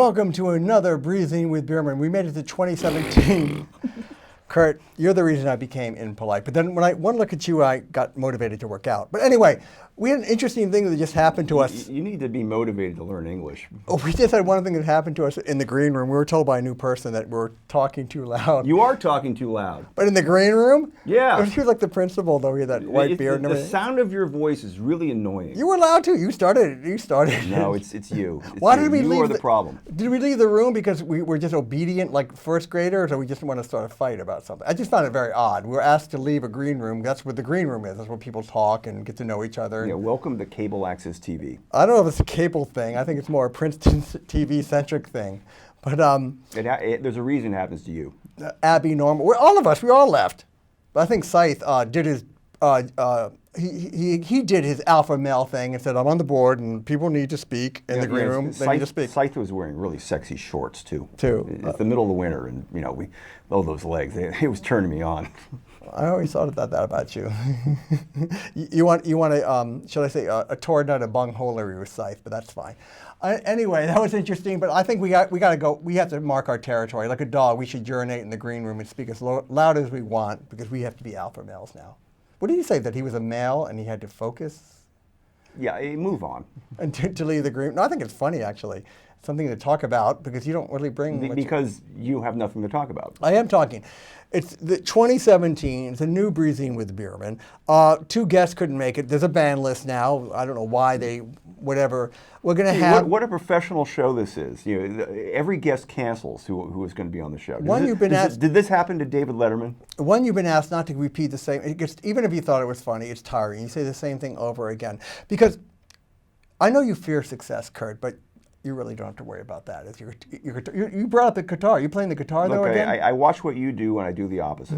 welcome to another Breezin with Bierman. We made it to 2017. Kurt, you're the reason I became impolite. But then when one look at you, I got motivated to work out. But anyway, we had an interesting thing that just happened to us. You need to be motivated to learn English. Oh, we just had one thing that happened to us in the green room. We were told by a new person that we're talking too loud. You are talking too loud. But in the green room? Yeah. She was like the principal, though. He had that white beard and everything. The sound of your voice is really annoying. You were loud, too. You started it. No, it's you. Why did we leave? You are the problem. Did we leave the room because we were just obedient like first graders, or we just want to start a fight about something? I just found it very odd. We were asked to leave a green room. That's what the green room is. That's where people talk and get to know each other. Yeah, welcome to cable access TV. I don't know if it's a cable thing. I think it's more a Princeton TV-centric thing. But there's a reason it happens to you. Abby, Norma, all of us, we all left. But I think Scythe did his he did his alpha male thing and said, I'm on the board and people need to speak in the green room. They need to speak. Scythe was wearing really sexy shorts too. It's the middle of the winter, and those legs. It was turning me on. I always thought that about you. you want a shall I say a torn out of bungholery with Scythe, but that's fine. Anyway, that was interesting. But I think we got to go. We have to mark our territory like a dog. We should urinate in the green room and speak as loud as we want because we have to be alpha males now. What did he say, that he was a male and he had to focus? Yeah, move on. And to leave the green. No, I think it's funny actually. Something to talk about because you don't really bring because you have nothing to talk about. I am talking. It's the 2017. It's a new Breezin with Bierman. Two guests couldn't make it. There's a ban list now. I don't know why whatever. We're going to have. What a professional show this is. Every guest cancels who is going to be on the show. Did this happen to David Letterman? One, you've been asked not to repeat the same. Even if you thought it was funny, it's tiring. You say the same thing over again because I know you fear success, Kurt, but you really don't have to worry about that. You brought up the guitar. You playing the guitar though again? I watch what you do and I do the opposite.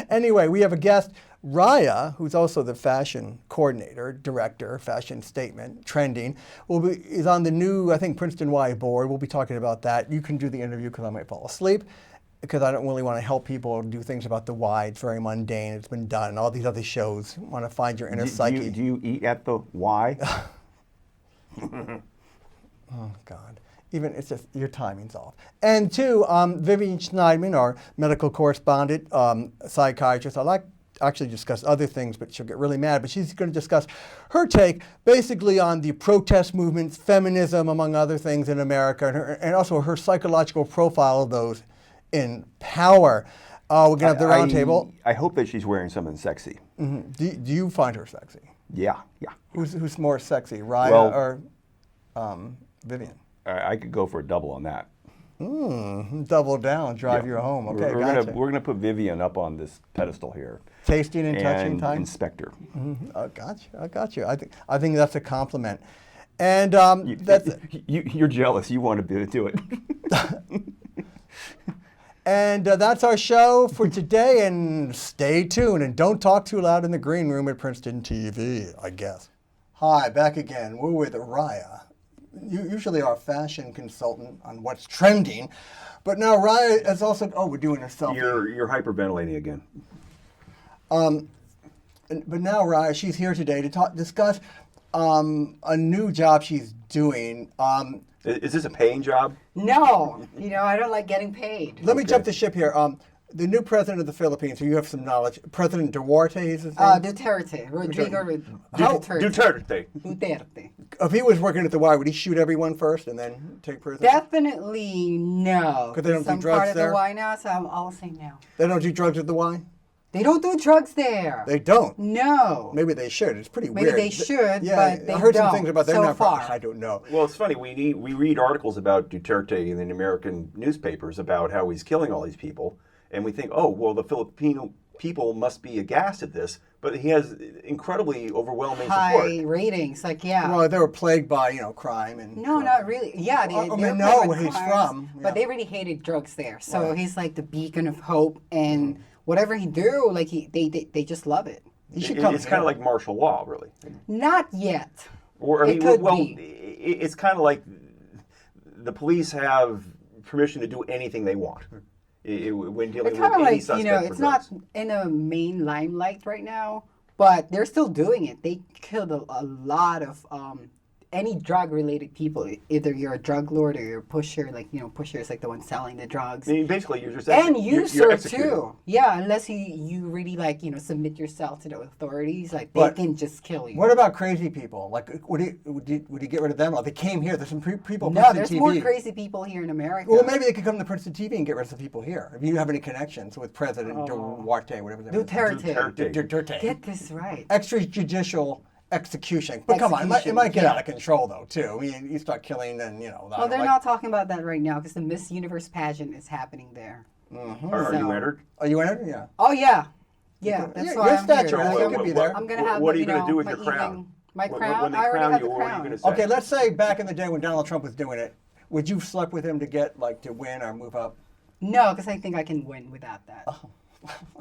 Anyway, we have a guest, Raya, who's also the fashion coordinator, director, fashion statement, trending, is on the new, I think, Princeton Y board. We'll be talking about that. You can do the interview because I might fall asleep because I don't really want to help people do things about the Y. It's very mundane. It's been done. All these other shows want to find your inner psyche. Do you eat at the Y? Oh, God. It's just, your timing's off. And two, Vivian Shnaidman, our medical correspondent, psychiatrist. I like actually discuss other things, but she'll get really mad. But she's going to discuss her take basically on the protest movements, feminism, among other things in America, and also her psychological profile of those in power. We're going to have the round table. I hope that she's wearing something sexy. Mm-hmm. Do you find her sexy? Yeah. Who's more sexy, Raya or Vivian? I could go for a double on that. Double down, drive you home. Okay, we're gonna put Vivian up on this pedestal here. Tasting and touching time. Inspector. Mm-hmm. I got you. I think that's a compliment. And you're jealous. You want to do it. And that's our show for today. And stay tuned and don't talk too loud in the green room at Princeton TV, I guess. Hi, back again. We're with Raya. Usually our fashion consultant on what's trending, but now Raya is also. We're doing a selfie. You're hyperventilating again. But now Raya, she's here today to discuss a new job she's doing. Is this a paying job? No, I don't like getting paid. Let me jump the ship here. The new president of the Philippines, so you have some knowledge. President Duarte is his name? Duterte. Rodrigo Duterte. Duterte. If he was working at the Y, would he shoot everyone first and then take prisoners? Definitely no. Because they don't do I'm drugs part of there? the Y now, so I'll say no. They don't do drugs at the Y? They don't do drugs there. They don't? No. Maybe they should. It's pretty weird. Maybe they should, but they don't. I heard some things about so far. I don't know. Well, it's funny. We read articles about Duterte in the American newspapers about how he's killing all these people. And we think, the Filipino people must be aghast at this, but he has incredibly overwhelming support. High ratings, Well, they were plagued by, crime and. No, not really. Yeah, they know where he's from. But they really hated drugs there, so he's like the beacon of hope, and whatever he do, they just love it. It's kind of like martial law, really. Not yet. It's kind of like the police have permission to do anything they want. When dealing with any suspect it's not in a main limelight right now, but they're still doing it. They killed a lot of any drug-related people, either you're a drug lord or you're a pusher, like, pusher is like the one selling the drugs. I mean, basically, you're just And you're user executing. too. Yeah, unless you really like, submit yourself to the authorities, like they But can just kill you. What about crazy people? Like, would he get rid of them? Like, they came here. There's some people. No, Princeton there's TV. more crazy people here in America. Well, maybe they could come to Princeton TV and get rid of some people here. If you have any connections with President Duarte, whatever that is. Duterte. Get this right. Extrajudicial execution. But come on, it might get out of control, though, too. I mean, you start killing, and, Well, they're not talking about that right now because the Miss Universe pageant is happening there. Mm-hmm. Are you entered? Are you entered? Yeah. Oh, yeah. Yeah, that's why Your I'm stature, here. you could be there. I'm going to have, What are you going to do with your crown? My crown? When they I already crown have you, the what are you crown. going to say? Okay, let's say back in the day when Donald Trump was doing it, would you slept with him to get, like, to win or move up? No, because I think I can win without that. Oh.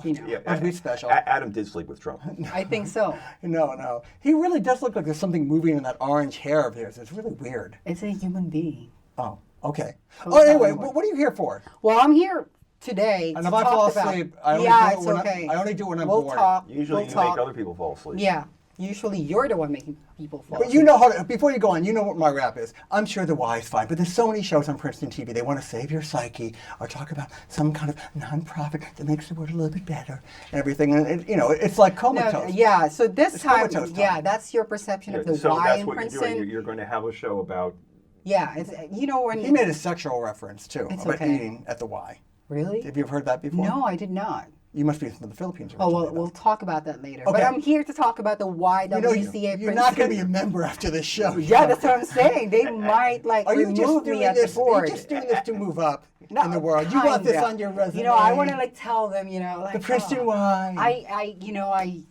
Yeah, Must be special. Adam did sleep with Trump. I think so. No. He really does look like there's something moving in that orange hair of his. It's really weird. It's a human being. Oh, okay. Oh, Anyway, anyway. what are you here for? Well, I'm here today And to if I talk fall about... asleep, I only yeah, do it it's when okay. I only do it when I'm we'll bored. Talk. Usually we'll you talk. make other people fall asleep. Yeah. Usually you're the one making people fall But asleep. you know how to, before you go on, you know what my rap is. I'm sure the Y is fine, but there's so many shows on Princeton TV. They want to save your psyche or talk about some kind of nonprofit that makes the world a little bit better and everything. And it's like comatose. No, yeah, so this It's time, comatose time. yeah, that's your perception of the so Y that's in what Princeton. you're doing. You're going to have a show about... Yeah, it's, when... He made a sexual reference too It's about okay. eating at the Y. Really? Have you ever heard that before? No, I did not. You must be from the Philippines. Oh, well, originally, we'll talk about that later. Okay. But I'm here to talk about the YWCA you're not going to be a member after this show. Yeah, that's what I'm saying. They might, Are you just remove doing me at this? the board. Are you just doing this to move up No, in the world? You want this kinda. on your resume? I want to, tell them, the Princeton Y. I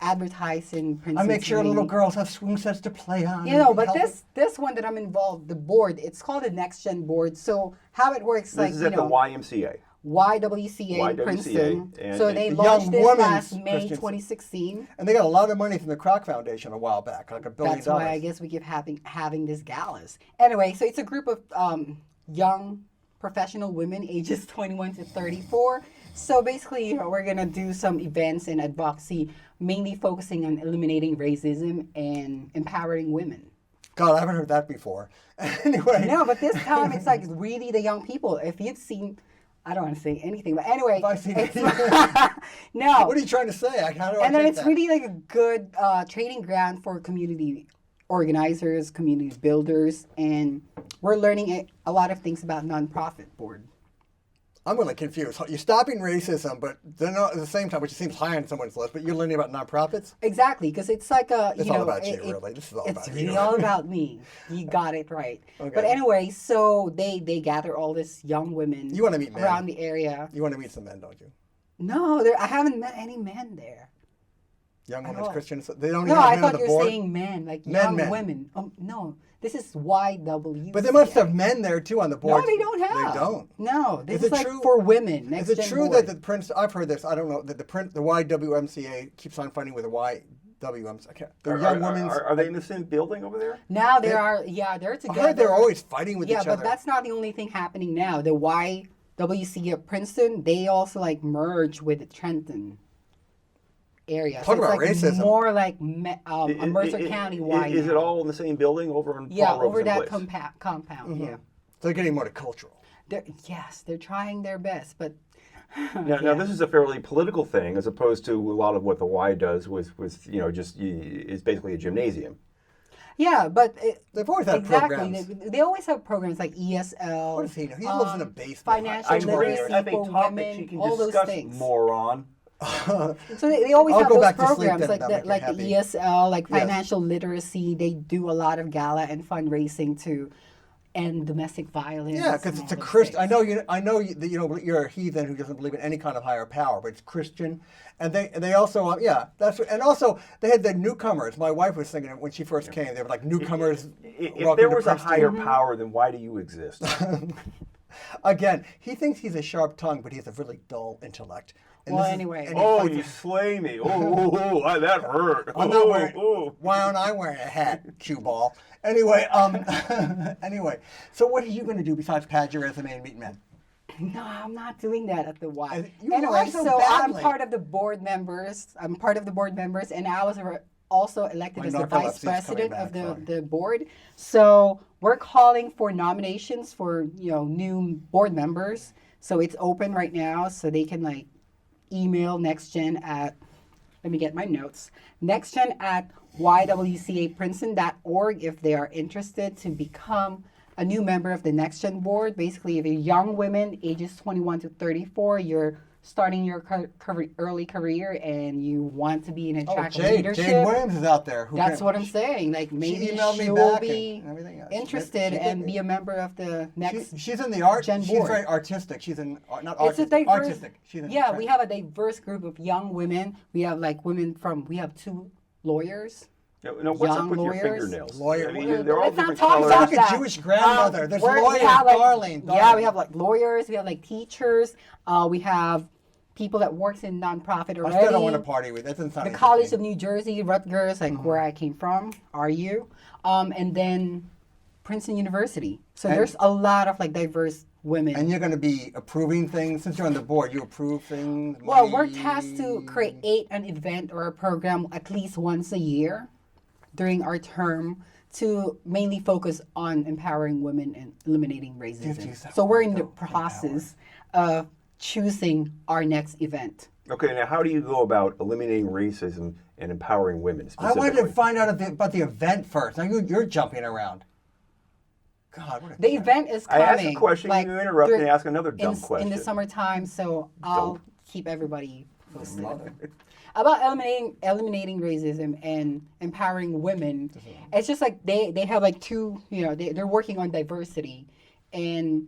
advertise in Princeton. I make sure TV. little girls have swing sets to play on. But this one that I'm involved, the board, it's called the Next Gen Board. So how it works, This is at the YMCA. YWCA in Princeton. and- So they and launched this Women's last May Christian- 2016. And they got a lot of money from the Kroc Foundation a while back, like $1 billion. That's why I guess we keep having these galas. Anyway, so it's a group of young professional women ages 21 to 34. So basically, we're going to do some events and advocacy, mainly focusing on eliminating racism and empowering women. God, I haven't heard that before. Anyway. No, but this time it's like really the young people. If you've seen, I don't want to say anything, but anyway. Have I seen it's- anything? No. What are you trying to say? How do I And then take it's that? really like a good training ground for community organizers, community builders, and we're learning a lot of things about nonprofit board. I'm really confused. You're stopping racism, but they're not at the same time, which seems high on someone's list, but you're learning about nonprofits? Exactly, because it's like It's all about you, really. This is all it's about really you. all about me. You got it right. Okay. But anyway, so they gather all this young women You wanna meet men. around the area. You want to meet some men, don't you? No, I haven't met any men there. Young At women's all. Christians. They don't No, even have I men on thought the you were board. saying men, like Men, young men. women. No, this is YWCA. But they must have men there too on the board. No, they don't have. They don't. No, this Is is it like true- for women. Next Is it Gen true board. that the Prince? I've heard this. I don't know that the YWMCA keeps on fighting with the YWMCA. Okay. The young women's. Are they in the same building over there? now they- they are? Yeah, they're I together. heard they're always fighting with Yeah, each but other. that's not the only thing happening now. The YWCA of Princeton, they also merge with the Trenton area. Talk about it's racism. More like a Mercer County Y. Is it now. all in the same building over on Yeah, Paul over Robeson that Place? compound. Yeah. They're getting more cultural. They're trying their best, but Now, this is a fairly political thing, as opposed to a lot of what the Y does with it's basically a gymnasium. yeah, but They've always had exactly. programs. They always have programs like ESL. What does he know? He lives in a basement. Financial I bring literacy up a for topic women, she can all those discuss, things. moron. So they always I'll have go those back to sleep programs then, like that'll make the you happy. ESL, like Yes. financial literacy. They do a lot of gala and fundraising to end domestic violence. Yeah, because and it's a all those Christian. things. I know that you're a heathen who doesn't believe in any kind of higher power, but it's Christian, and they also and also they had the newcomers. My wife was thinking it when she first came. They were like newcomers. If welcome there to was a Princeton. higher power, then why do you exist? Again, he thinks he's a sharp tongue, but he has a really dull intellect. And Well, this is- anyway. and he Oh, fights you it. slay me. That hurt. I'm not wearing. Oh. Why aren't I wearing a hat, cue ball? Anyway, anyway. So what are you going to do besides pad your resume and meet men? No, I'm not doing that at the Y. You Anyway, lie so so I'm badly. part of the board members. And I was also elected My as the narcolepsy vice is coming president back, of sorry. the board. So we're calling for nominations for new board members. So it's open right now, so they can like email NextGen at, let me get my notes, NextGen at YWCAPrinceton.org if they are interested to become a new member of the NextGen board. Basically, if you're young women, ages 21 to 34, you're starting your early career and you want to be in a track of leadership. Jade Williams is out there. That's what I'm saying. Like maybe emailed me she will back be and everything else. interested She and did. be a member of the next. She's in the art. Gen She's board. very artistic. She's in not It's a artistic. diverse. Artistic. She's in Yeah, we have a diverse group of young women. We have like women from. We have 2 lawyers. What's up Young with lawyers. your fingernails? Lawyer- I mean, they're all Let's not different talk colors. about Like a that. Jewish grandmother. There's we lawyers, have, like, darling. Yeah, we have like lawyers. We have like teachers. We have people that works in nonprofit I already. still don't want to party with. That doesn't sound The College of interesting. New Jersey, Rutgers, like where I came from, RU, and then Princeton University. So And- there's a lot of like diverse women. And you're going to be approving things since you're on the board. You approve things. Well, we're money. tasked to create an event or a program at least once a year during our term to mainly focus on empowering women and eliminating racism. So we're in the process of choosing our next event. Okay, now how do you go about eliminating racism and empowering women I specifically? wanted to find out about the event first. Now you're jumping around. God, what a The jerk. event is I coming. asked a question, you interrupt during- and ask another dumb question. In the summertime, so I'll Dumb. keep everybody posted. About eliminating racism and empowering women. It's just like they have like 2, they're working on diversity and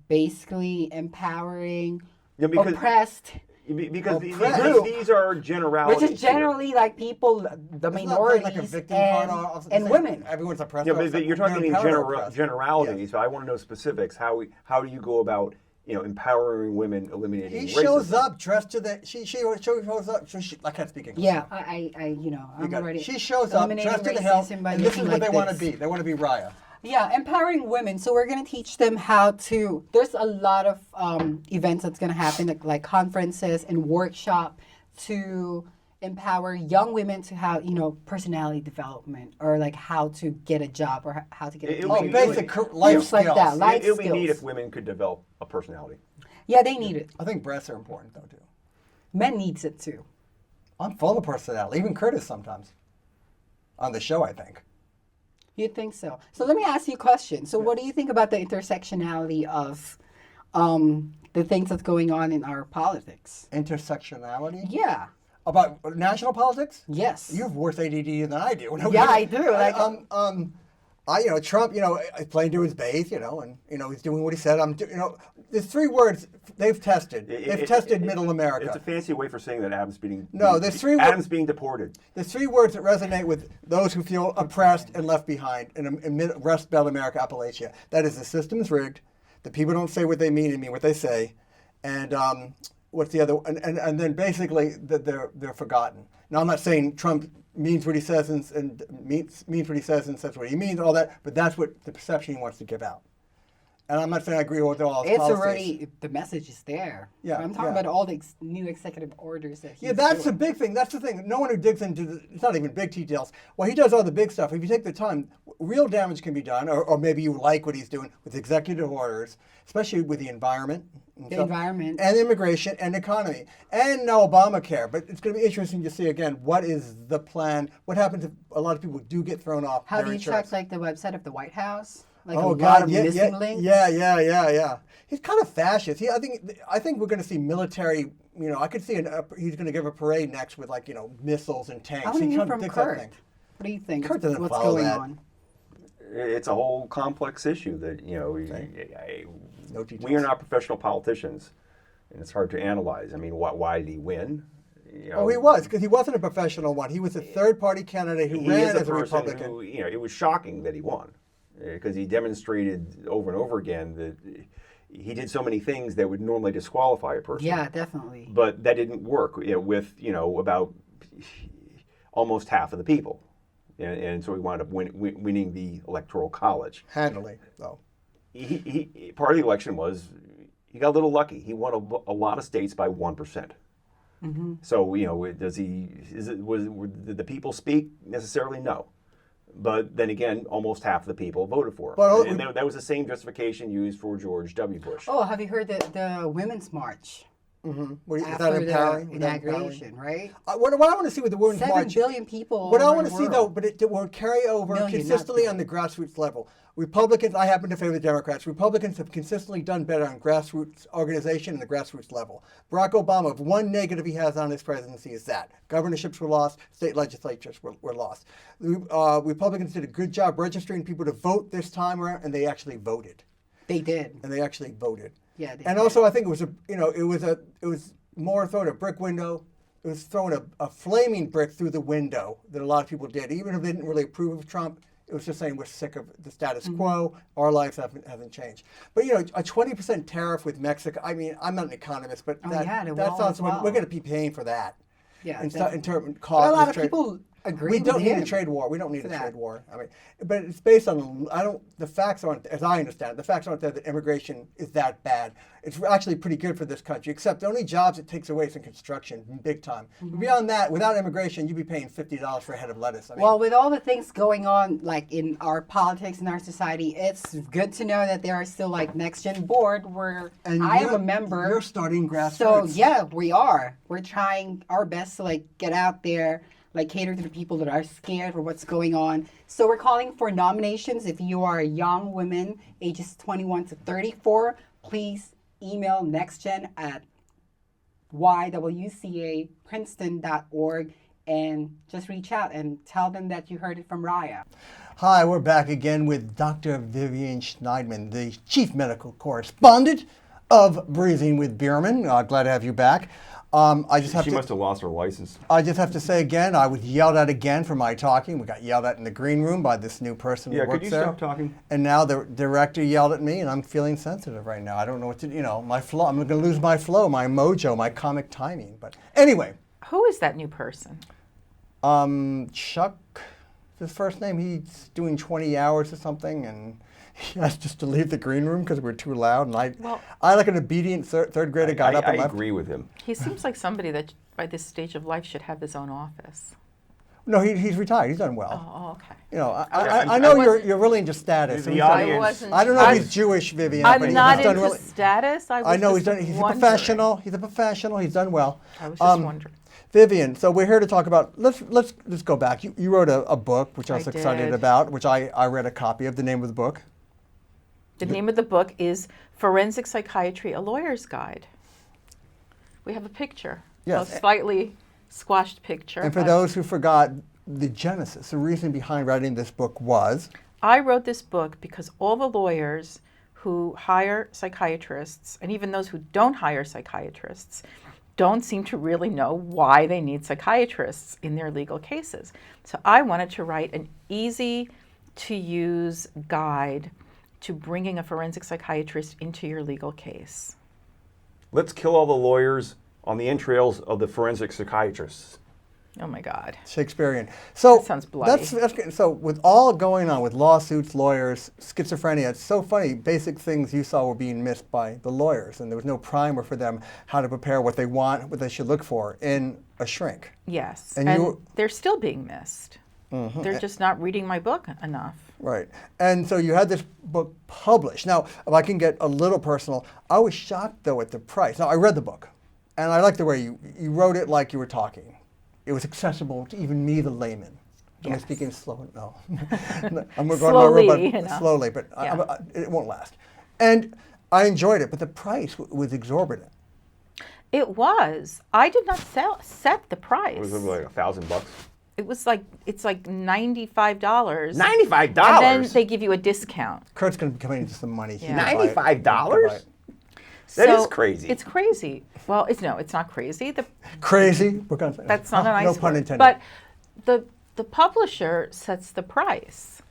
basically empowering Yeah, because oppressed, because Oppressed. these are generalities. which is generally like people, the It's not minorities like a victim card off- and women. Everyone's oppressed. Here. Yeah, but you're talking in generalities. generalities. So I want to know specifics. How do you go about empowering women, eliminating He racism? shows up dressed to the. She shows up. I can't speak English. Yeah, so. I'm You got it. already. She shows up eliminating dressed to the hell, racism by and this is looking what like they want to this. be. They want to be Raya. Yeah, empowering women. So we're going to teach them how to. There's a lot of events that's going to happen, like conferences and workshop to empower young women to have, personality development or like how to get a job or how to get a It job. would Oh, be- basic life Things like skills. that, life It would be neat skills. if women could develop a personality. Yeah, they need it. I think breasts are important though too. Men needs it too. I'm full of personality. Even Curtis sometimes. On the show, I think. You'd think so. So let me ask you a question. So what do you think about the intersectionality of the things that's going on in our politics? Intersectionality. Yeah. About national politics? Yes. You have worse ADD than I do. Yeah, I do. Like, Trump, playing to his base, and he's doing what he said. There's 3 words they've tested. They've tested middle America. It's a fancy way for saying that Adam's being there's being deported. There's 3 words that resonate with those who feel oppressed and left behind in Rust Belt America, Appalachia. That is, the system's rigged, the people don't say what they mean and mean what they say, and what's the other? And then basically that they're forgotten. Now I'm not saying Trump means what he says and means what he says and says what he means, all that, but that's what the perception he wants to give out. And I'm not saying I agree with all his it's policies. already, the message is there. Yeah, I'm talking yeah. about all the new executive orders that he's Yeah, that's the doing. big thing. That's the thing. No one who digs into it's not even big details. Well, he does all the big stuff. If you take the time, real damage can be done, or maybe you like what he's doing with executive orders, especially with the environment. And The environment. And immigration and economy. And now Obamacare. But it's going to be interesting to see, again, what is the plan? What happens if a lot of people do get thrown off How their do you insurance? check like the website of the White House? Like Oh a God! lot of Yeah, missing yeah, links? yeah. He's kind of fascist. I think we're going to see military. I could see he's going to give a parade next with missiles and tanks. How do He you hear kind of from digs up Kurt? things. What do you think? Kurt doesn't What's follow going that. on? It's a whole complex issue that No details. we are not professional politicians, and it's hard to analyze. I mean, why did he win? Oh, he was, because he wasn't a professional one. He was a third-party candidate who He ran is a as a person Republican. who, it was shocking that he won, because he demonstrated over and over again that he did so many things that would normally disqualify a person. Yeah, definitely. But that didn't work with about almost half of the people, and so he wound up winning the Electoral College. Handily, though. He part of the election was he got a little lucky. He won a lot of states by 1%. So does he? Did the people speak necessarily? No. But then again, almost half the people voted for him. But- and that was the same justification used for George W. Bush. Oh, have you heard the Women's March Is that after empowering? the Was that empowering? inauguration, right? What I want to see with the Women's 7 March. billion people. What I all want to over see, the though, world. but it will carry over Million, not consistently on the grassroots level. Republicans, I happen to favor the Democrats. Republicans have consistently done better on grassroots organization and the grassroots level. Barack Obama, if one negative he has on his presidency is that. Governorships were lost, state legislatures were lost. Republicans did a good job registering people to vote this time around, and they actually voted. They did. And they actually voted. Yeah, they And did. also, I think it was more throwing a brick window. It was throwing a flaming brick through the window that a lot of people did, even if they didn't really approve of Trump. It was just saying we're sick of the status quo. Our lives haven't changed. But a 20% tariff with Mexico. I mean, I'm not an economist, but Oh, that yeah, the wall sounds as well. we're going to be paying for that. Yeah, in definitely. terms of But cost. a lot of trade. people agree We with don't need a him trade war. We don't need for a that. trade war. I mean, but it's based on the facts aren't, as I understand it, the facts aren't there that immigration is that bad. It's actually pretty good for this country, except the only jobs it takes away is in construction, big time. Beyond that, without immigration, you'd be paying $50 for a head of lettuce. I mean, Well, with all the things going on, like in our politics and our society, it's good to know that there are still like Next Gen Board where and I am you're- a member. You're starting grassroots. So yeah, we are. We're trying our best to like get out there, like cater to the people that are scared for what's going on. So we're calling for nominations. If you are a young woman, ages 21 to 34, please email nextgen at YWCA.Princeton.org and just reach out and tell them that you heard it from Raya. Hi, we're back again with Dr. Vivian Shnaidman, the chief medical correspondent of Breezin with Bierman. Glad to have you back. I just have She to. must have lost her license. I just have to say again, I was yelled at again for my talking. We got yelled at in the green room by this new person who Yeah, works could you there. stop talking? And now the director yelled at me, and I'm feeling sensitive right now. I don't know what to, my flow. I'm going to lose my flow, my mojo, my comic timing. But anyway, Who is that new person? Chuck, his first name. He's doing 20 hours or something, and he asked us to leave the green room because we're too loud. And I like an obedient third grader, got up and I left. agree with him. He seems like somebody that by this stage of life should have his own office. No, he's retired. He's done well. Oh, okay. I know you're really into status. The He's audience- done- I don't know if he's Jewish, Vivian. but I'm not he's done into really. status. I know he's just done. He's a wondering. professional. He's a professional. He's done well. I was just wondering. Vivian, so we're here to talk about. Let's go back. You wrote a book, which I was I excited did. about, which I read a copy of. The name of the book. The name of the book is Forensic Psychiatry: A Lawyer's Guide. We have a picture. Yes. A slightly squashed picture. And for but those who forgot, the genesis, the reason behind writing this book was. I wrote this book because all the lawyers who hire psychiatrists, and even those who don't hire psychiatrists, don't seem to really know why they need psychiatrists in their legal cases. So I wanted to write an easy-to-use guide to bringing a forensic psychiatrist into your legal case. Let's kill all the lawyers on the entrails of the forensic psychiatrists. Oh my God. Shakespearean. So That sounds bloody. That's good. So with all going on with lawsuits, lawyers, schizophrenia, it's so funny. Basic things you saw were being missed by the lawyers, and there was no primer for them how to prepare what they want, what they should look for in a shrink. Yes. And And, you- they're still being missed. They're just not reading my book enough. Right. And so you had this book published. Now, if I can get a little personal, I was shocked though at the price. Now I read the book, and I like the way you wrote it like you were talking. It was accessible to even me, the layman. Am I Yes. speaking slow? No. I'm going Slowly, robot slowly, but Yeah. it won't last. And I enjoyed it, but the price was exorbitant. It was. I did not set the price. Was it like $1,000? It's like $95. $95. And then they give you a discount. Kurt's going to be coming into some money. He Yeah. would buy it. $95? That is crazy. It's crazy. Well, it's not crazy. Crazy? We're gonna say That's not a nice No pun word. intended. But the publisher sets the price,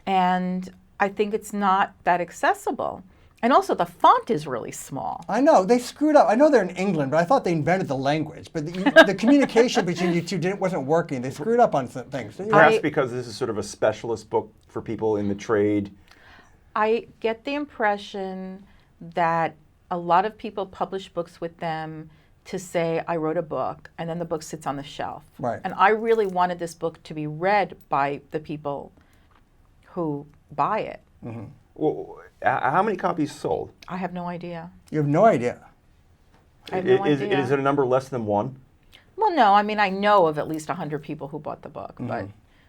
and I think it's not that accessible. And also, the font is really small. I know they screwed up. I know they're in England, but I thought they invented the language. But the communication between you two wasn't working. They screwed up on some things. Perhaps because this is sort of a specialist book for people in the trade. I get the impression that a lot of people publish books with them to say I wrote a book, and then the book sits on the shelf. Right. And I really wanted this book to be read by the people who buy it. Well, how many copies sold? I have no idea. You have no idea. I have no idea. Is it a number less than one? Well, no. I mean, I know of at least 100 people who bought the book, but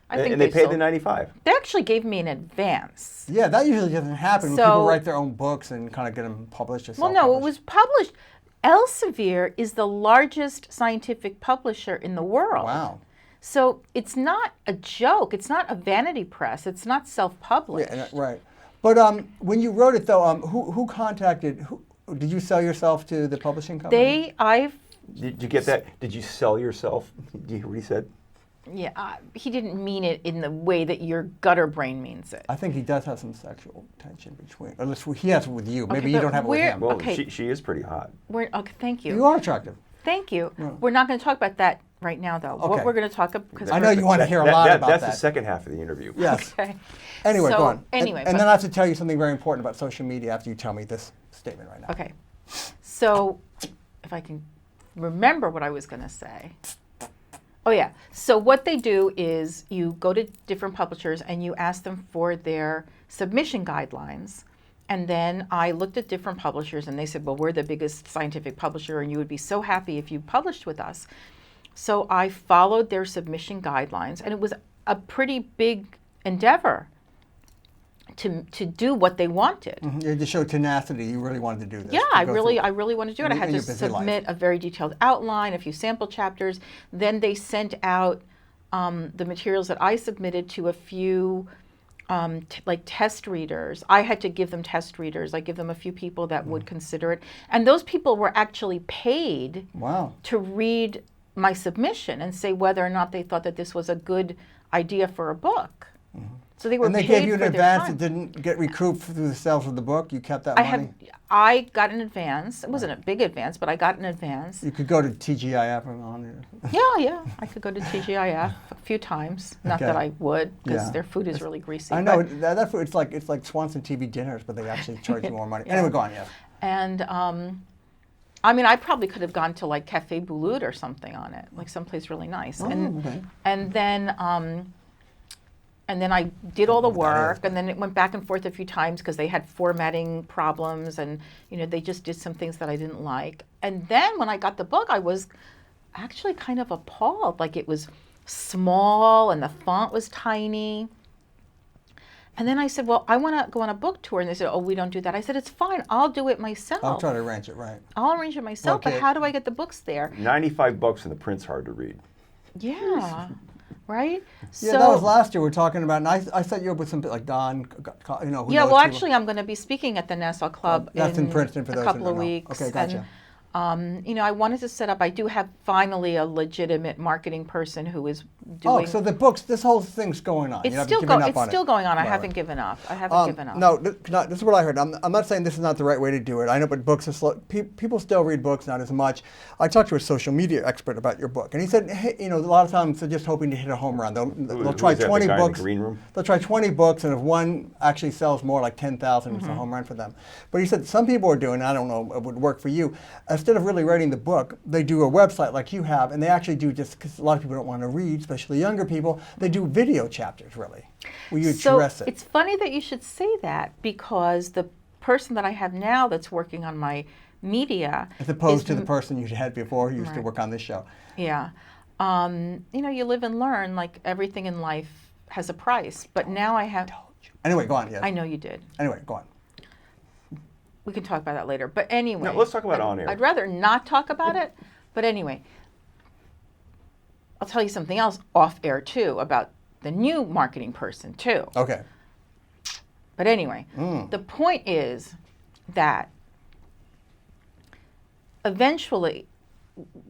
I think And they paid sold. the $95. They actually gave me an advance. Yeah, that usually doesn't happen when So- people write their own books and kind of get them published or Well, no, it self-published. was published. Elsevier is the largest scientific publisher in the world. Wow. So it's not a joke. It's not a vanity press. It's not self-published. Yeah, right. But when you wrote it, though, who contacted? Did you sell yourself to the publishing company? Did you get that? Did you sell yourself? Did you hear what he said? Yeah, he didn't mean it in the way that your gutter brain means it. I think he does have some sexual tension between. At least he has it with you. Maybe Okay, you but don't have it with where- him. Well, Okay. she is pretty hot. Okay, thank you. You are attractive. Thank you. Yeah. We're not going to talk about that right now, though. Okay. What we're going to talk about, because I know you want to hear a lot about That's that. the second half of the interview. Yes. Okay. Anyway, So, go on. anyway, and then I have to tell you something very important about social media after you tell me this statement right now. Okay. So, if I can remember what I was going to say. Oh, yeah. So, what they do is you go to different publishers and you ask them for their submission guidelines. And then I looked at different publishers and they said, well, we're the biggest scientific publisher and you would be so happy if you published with us. So, I followed their submission guidelines, and it was a pretty big endeavor to do what they wanted. You had to show tenacity. You really wanted to do this. Yeah, to I go really through. wanted to do it. I had in to your busy life. submit a very detailed outline, a few sample chapters. Then they sent out the materials that I submitted to a few like test readers. I had to give them test readers. I give them a few people that would consider it. And those people were actually paid Wow. to read my submission and say whether or not they thought that this was a good idea for a book. So they were And they paid gave you an for their advance time. that didn't get recouped through the sales of the book. You kept that I money. I got an advance. It wasn't a big advance, but I got an advance. You could go to TGIF and on. Yeah. I could go to TGIF a few times. Not Okay. that I would, because Yeah. their food is really greasy. I know but- that food, it's like Swanson TV dinners, but they actually charge you more money. Yeah. Anyway, go on. Yeah. And I mean, I probably could have gone to like Cafe Bouloud or something on it, like someplace really nice. Okay. And then I did all the What that is. work, and then it went back and forth a few times because they had formatting problems, and they just did some things that I didn't like. And then when I got the book, I was actually kind of appalled. Like, it was small and the font was tiny. And then I said, well, I want to go on a book tour. And they said, oh, we don't do that. I said, it's fine. I'll do it myself. I'll try to arrange it right. I'll arrange it myself, Okay. but how do I get the books there? $95 and the print's hard to read. Yeah, right? Yeah, that was last year we were talking about, and I set you up with some like Don, who Yeah, knows well, people. actually, I'm going to be speaking at the Nassau Club That's in Princeton for a those who couple of don't know. weeks. Okay, gotcha. And, I wanted to set up, I do have finally a legitimate marketing person who is doing. Oh, so the books, this whole thing's going on. it's You haven't still, given up it's on still it. going on. I Right, haven't right. given up. I haven't given up. No, this is what I heard. I'm not saying this is not the right way to do it. I know, but books are slow. People still read books, not as much. I talked to a social media expert about your book, and he said, hey, a lot of times they're just hoping to hit a home run. They'll try Who's that, the 20 guy in the books. green room? They'll try 20 books, and if one actually sells more, like 10,000, it's a home run for them. But he said some people are doing, I don't know, it would work for you. Instead of really writing the book, they do a website like you have, and they actually do, just because a lot of people don't want to read, especially younger people, they do video chapters, really, where you So address it. it's funny that you should say that, because the person that I have now that's working on my media As opposed is to the person you had before who used to Right. work on this show. Yeah. You live and learn, like everything in life has a price. But now I have, Anyway, go on, yes. I know you did. Anyway, go on. We can talk about that later. But anyway. No, let's talk about it on air. I'd rather not talk about it. But anyway, I'll tell you something else off air too about the new marketing person too. Okay. But anyway, the point is that eventually,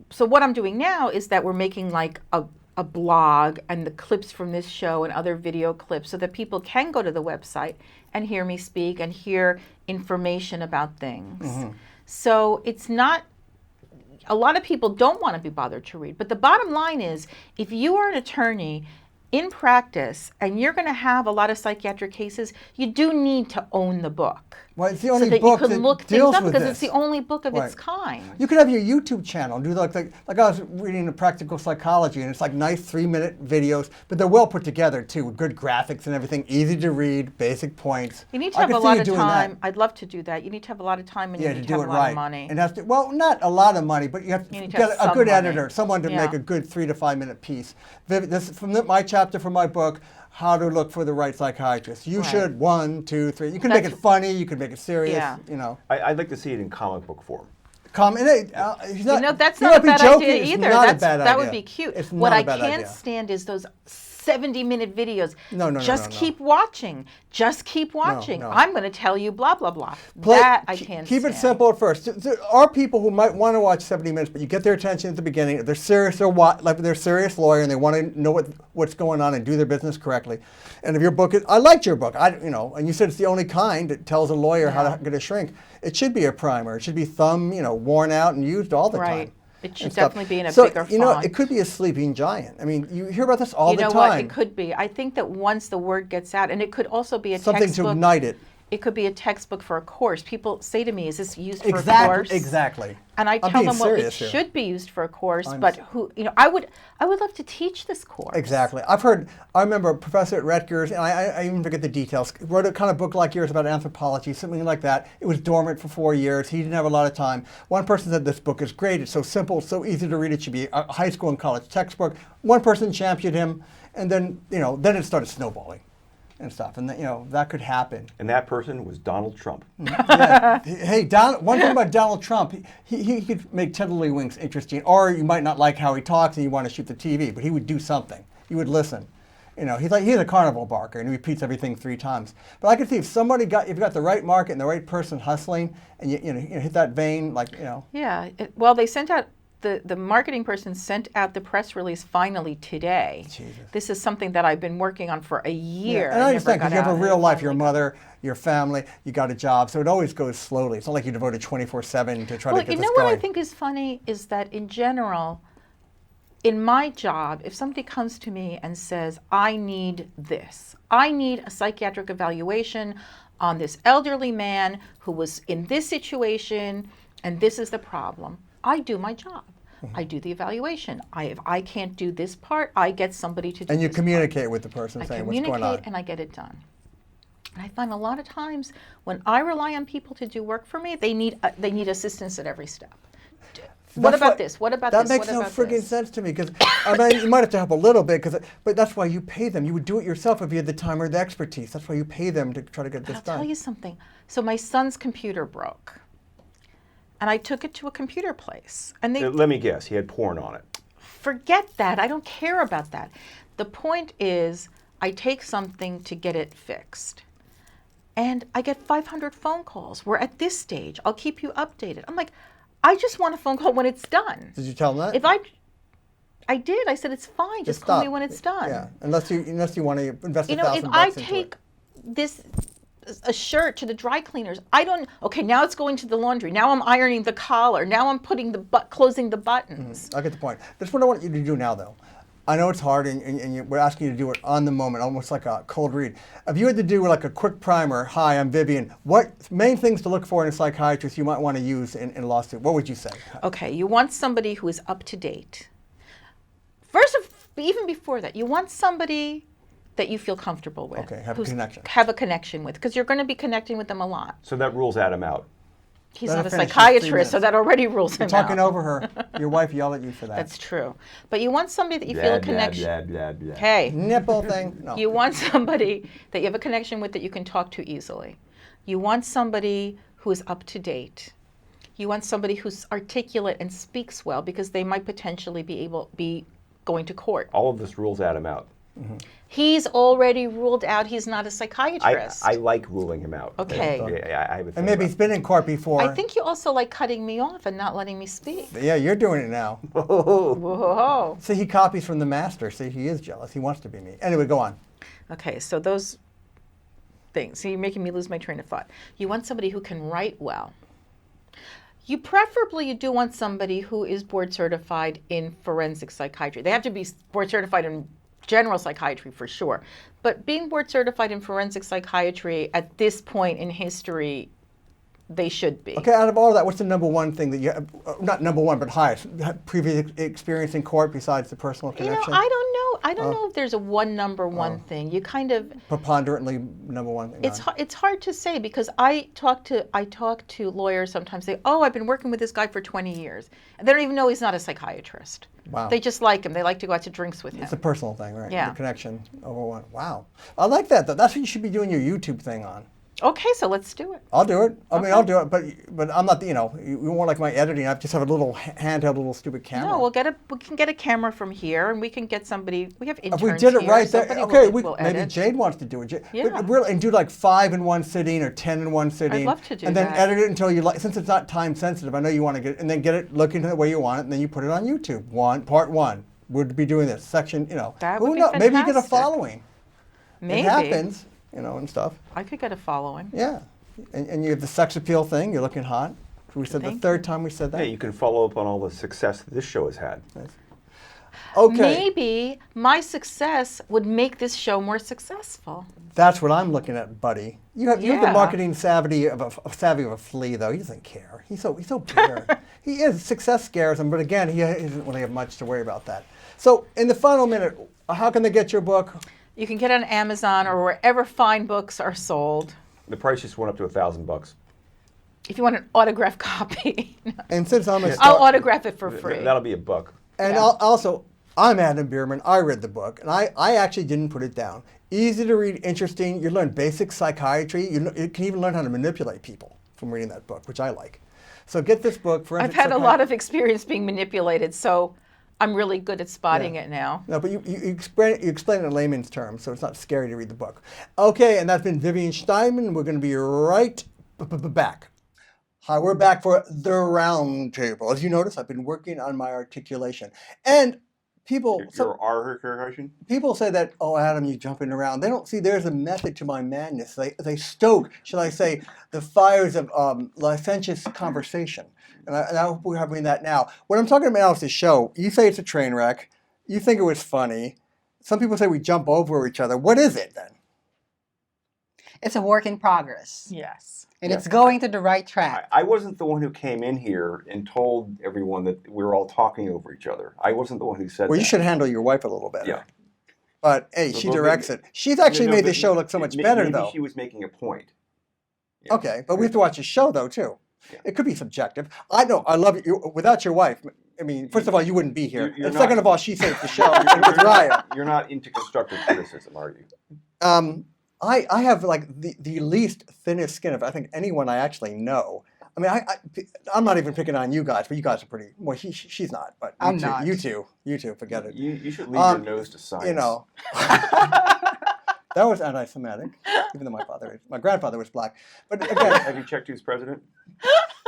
so what I'm doing now is that we're making like a blog and the clips from this show and other video clips so that people can go to the website and hear me speak and hear information about things. So it's not, a lot of people don't want to be bothered to read. But the bottom line is, if you are an attorney in practice and you're going to have a lot of psychiatric cases, you do need to own the book. Well, it's the only so that book you can that look things deals up with because this. it's the only book of Right. its kind. You could have your YouTube channel and do like I was reading the Practical Psychology, and it's like nice 3-minute videos, but they're well put together too, with good graphics and everything, easy to read, basic points. You need to I have could a see lot you of doing that. time. I'd love to do that. You need to have a lot of time and Yeah, you to need to do have it a lot right. of money. And well, not a lot of money, but you have to You need to get have a some good money. editor, someone to Yeah. make a good 3 to 5 minute piece. This is from my chapter from my book, How to Look for the Right Psychiatrist. You Right. should 1, 2, 3. You can make it funny. You can make it serious. Yeah. You know. I'd like to see it in comic book form. He's not, That's you not a be bad joking, idea it's either. Not a bad that idea. would be cute. It's What not I a bad can't idea. stand is those 70-minute videos. No. Just keep watching. Just keep watching. no. I'm going to tell you blah, blah, blah. Play- that I can't Keep stand. it simple at first. There are people who might want to watch 70 minutes, but you get their attention at the beginning. If they're serious, like they're a serious lawyer and they want to know what's going on and do their business correctly. And if your book is, I liked your book. And you said it's the only kind that tells a lawyer how to get a shrink. It should be a primer. It should be worn out and used all the Right. time. It should and stuff. definitely be in a So, bigger you know, font. it could be a sleeping giant. I mean, you hear about this all You the know time. what? It could be. I think that once the word gets out, and it could also be a Something textbook. to ignite it. It could be a textbook for a course. People say to me, "Is this used for a course?" Exactly. And I I'm tell being them, well, it serious here. should be used for a course, but I would love to teach this course. Exactly. I remember a professor at Rutgers, and I even forget the details, wrote a kind of book like yours about anthropology, something like that. It was dormant for 4 years. He didn't have a lot of time. One person said, this book is great. It's so simple, so easy to read. It should be a high school and college textbook. One person championed him, and then it started snowballing and stuff. And that could happen. And that person was Donald Trump. Yeah. Hey, one thing about Donald Trump, he could make tiddlywinks interesting, or you might not like how he talks and you want to shoot the TV, but he would do something. You would listen. He's a carnival barker and he repeats everything 3 times. But I could see if you got the right market and the right person hustling, and you hit that vein, Yeah. Well, they sent out. The marketing person sent out the press release finally today. Jesus. This is something that I've been working on for a year. Yeah, and I understand never because you got have a out, real and life, your finally mother, your family, you got a job, so it always goes slowly. It's not like you devoted 24/7 to try to Well, get you this know what going. I think is funny is that in general, in my job, if somebody comes to me and says, I need this, I need a psychiatric evaluation on this elderly man who was in this situation and this is the problem, I do my job. I do the evaluation. If I can't do this part, I get somebody to do And you this communicate with the person part. I saying what's going on. communicate and I get it done. And I find a lot of times when I rely on people to do work for me, they need assistance at every step. What That's about why- this? What about that this? makes What no about friggin' this? sense to me because you might have to help a little bit, but that's why you pay them. You would do it yourself if you had the time or the expertise. That's why you pay them to try to get this I'll done. tell you something. So my son's computer broke, and I took it to a computer place, and they Let me guess, he had porn on it. forget that. I don't care about that. The point is, I take something to get it fixed, and I get 500 phone calls. We're at this stage. I'll keep you updated. I'm like, I just want a phone call when it's done. Did you tell them that? If I did. I said it's fine. Just call me when it's done. Yeah, unless you want to invest You $1,000 know, if I into take it. a shirt to the dry cleaners, okay, now it's going to the laundry. Now I'm ironing the collar. Now I'm putting closing the buttons. I get the point. That's what I want you to do now, though. I know it's hard, and we're asking you to do it on the moment, almost like a cold read. If you had to do like a quick primer, hi, I'm Vivian, what main things to look for in a psychiatrist you might want to use in a lawsuit, what would you say? Okay, you want somebody who is up to date. Even before that, you want somebody that you feel comfortable with. Okay, have a connection. Have a connection with, because you're going to be connecting with them a lot. So that rules Adam out. He's Let not her a finish. She's 3 psychiatrist, so minutes. that already rules him You're talking out. over her. Your wife yelled at you for that. That's true. But you want somebody that you feel a connection. Blah, blah, blah. Hey, Nipple thing? No. you want somebody that you have a connection with that you can talk to easily. You want somebody who is up to date. You want somebody who's articulate and speaks well because they might potentially be going to court. All of this rules Adam out. He's already ruled out he's not a psychiatrist. I like ruling him out. Okay. Yeah, I have a thing And maybe about he's been in court before. I think you also like cutting me off and not letting me speak. Yeah, you're doing it now. Whoa. See, he copies from the master. See, he is jealous. He wants to be me. Anyway, go on. Okay, so those things. So you're making me lose my train of thought. You want somebody who can write well. You do want somebody who is board certified in forensic psychiatry. They have to be board certified in general psychiatry for sure. But being board certified in forensic psychiatry at this point in history they should be. Okay, out of all of that, what's the number one thing that you have, not number one, but highest, previous experience in court besides the personal connection? I don't know. I don't know if there's a number one thing. You kind of Preponderantly number one thing. it's hard to say because I talk to lawyers sometimes. Say, oh, I've been working with this guy for 20 years, and they don't even know he's not a psychiatrist. Wow. They just like him. They like to go out to drinks with him. It's a personal thing, right? Yeah. The connection over one. Wow. I like that, though. That's what you should be doing your YouTube thing on. Okay, so let's do it. I'll do it. I mean, I'll do it, but I'm not, you won't like my editing. I just have a little handheld, little stupid camera. No, we can get a camera from here, and we can get somebody. We have interns If we did it here, right there, somebody okay. will Maybe edit. Jade wants to do it. Yeah. But really, and do like 5 in one sitting or 10 in one sitting. I'd love to do and then that. edit it until you like. Since it's not time sensitive, I know you want to get it, and then get it looking the way you want it, and then you put it on YouTube. Part one would be doing this section. That who would be knows? Maybe you get a fantastic. following. Maybe. It happens, and stuff. I could get a following. Yeah. And you have the sex appeal thing. You're looking hot. We said Thank the third time we said that. Yeah, you can follow up on all the success that this show has had. Okay. Maybe my success would make this show more successful. That's what I'm looking at, buddy. You have the Yeah. marketing savvy of a flea, though. He doesn't care. He's so bitter. He is. Success scares him, but again, he doesn't really have much to worry about that. So, in the final minute, how can they get your book? You can get it on Amazon or wherever fine books are sold. The price just went up to $1,000. If you want an autographed copy, And since I'm a I'll star, autograph it for free. That'll be $1. and Yeah. I'm Adam Bierman. I read the book, and I actually didn't put it down. Easy to read, interesting. You learn basic psychiatry. You can even learn how to manipulate people from reading that book, which I like. So get this book. I've had a lot of experience being manipulated, so I'm really good at spotting it now. No, but you explain it in layman's terms, so it's not scary to read the book. Okay, and that's been Vivian Shnaidman. We're going to be right back. Hi, we're back for the round table. As you notice, I've been working on my articulation. And people say that, oh, Adam, you're jumping around. They don't see there's a method to my madness. They stoke, shall I say, the fires of licentious conversation. And I hope we're having that now. What I'm talking about is the show. You say it's a train wreck. You think it was funny. Some people say we jump over each other. What is it then? It's a work in progress. Yes. And it's going to the right track. I wasn't the one who came in here and told everyone that we were all talking over each other. I wasn't the one who said that. Well, you should handle your wife a little better. Yeah. But, hey, she directs it. She's actually made the show look so much better, though. Maybe she was making a point. Yeah. Okay, but we have to watch the show, though, too. Yeah. It could be subjective. I know, I love you. Without your wife, I mean, first of all, you wouldn't be here. You're And second not. of all, she saved the show. And with Raya. You're not into constructive criticism, are you? I have like the least thinnest skin of I think anyone I actually know. I mean, I'm not even picking on you guys, but you guys are pretty. Well, she's not, but I'm not. You two, forget it. You should leave your nose to science. You know, that was anti-Semitic, even though my grandfather was black. But again, Have you checked who's president?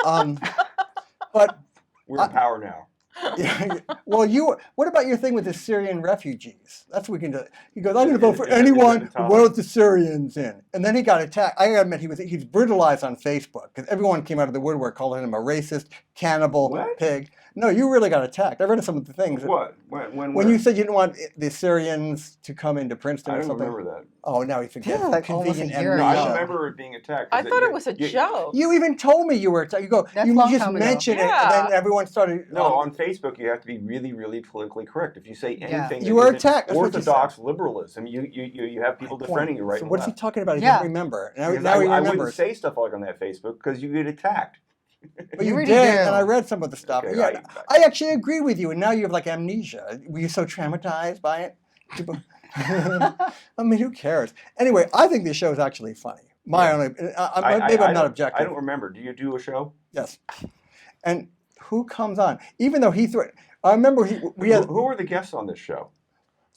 but We're in power now. yeah, well, what about your thing with the Syrian refugees? That's what we can do. He goes, I'm going to vote for anyone who wrote the Syrians in. And then he got attacked. I gotta admit, he's brutalized on Facebook because everyone came out of the woodwork calling him a racist, cannibal, What? pig. No, you really got attacked. I read some of the things. What? When When you said you didn't want the Syrians to come into Princeton I or don't something. remember that. Oh, now he forgets. Yeah, like almost a Convenient year No, ago. I amnesia. don't remember it being attacked. I thought it was a joke. You even told me you were attacked. You go, That's you a long just time ago. mentioned it, Yeah. and then everyone started. No, on Facebook you have to be really, really politically correct. If you say anything, You that were isn't attacked. That's what you Orthodox liberalism, you have people defending you right So and what's he left. talking about? He Yeah. doesn't remember. Now Because he I wouldn't remembers. say stuff like on that Facebook because you get attacked. But you You did, really do. and I read some of the stuff. Okay, Yeah, I actually agree with you, and now you have like amnesia. Were you so traumatized by it? I mean, who cares? Anyway, I think this show is actually funny. Maybe I'm not objective. I don't remember. Do you do a show? Yes. And who comes on? Even though I remember we had Who are the guests on this show?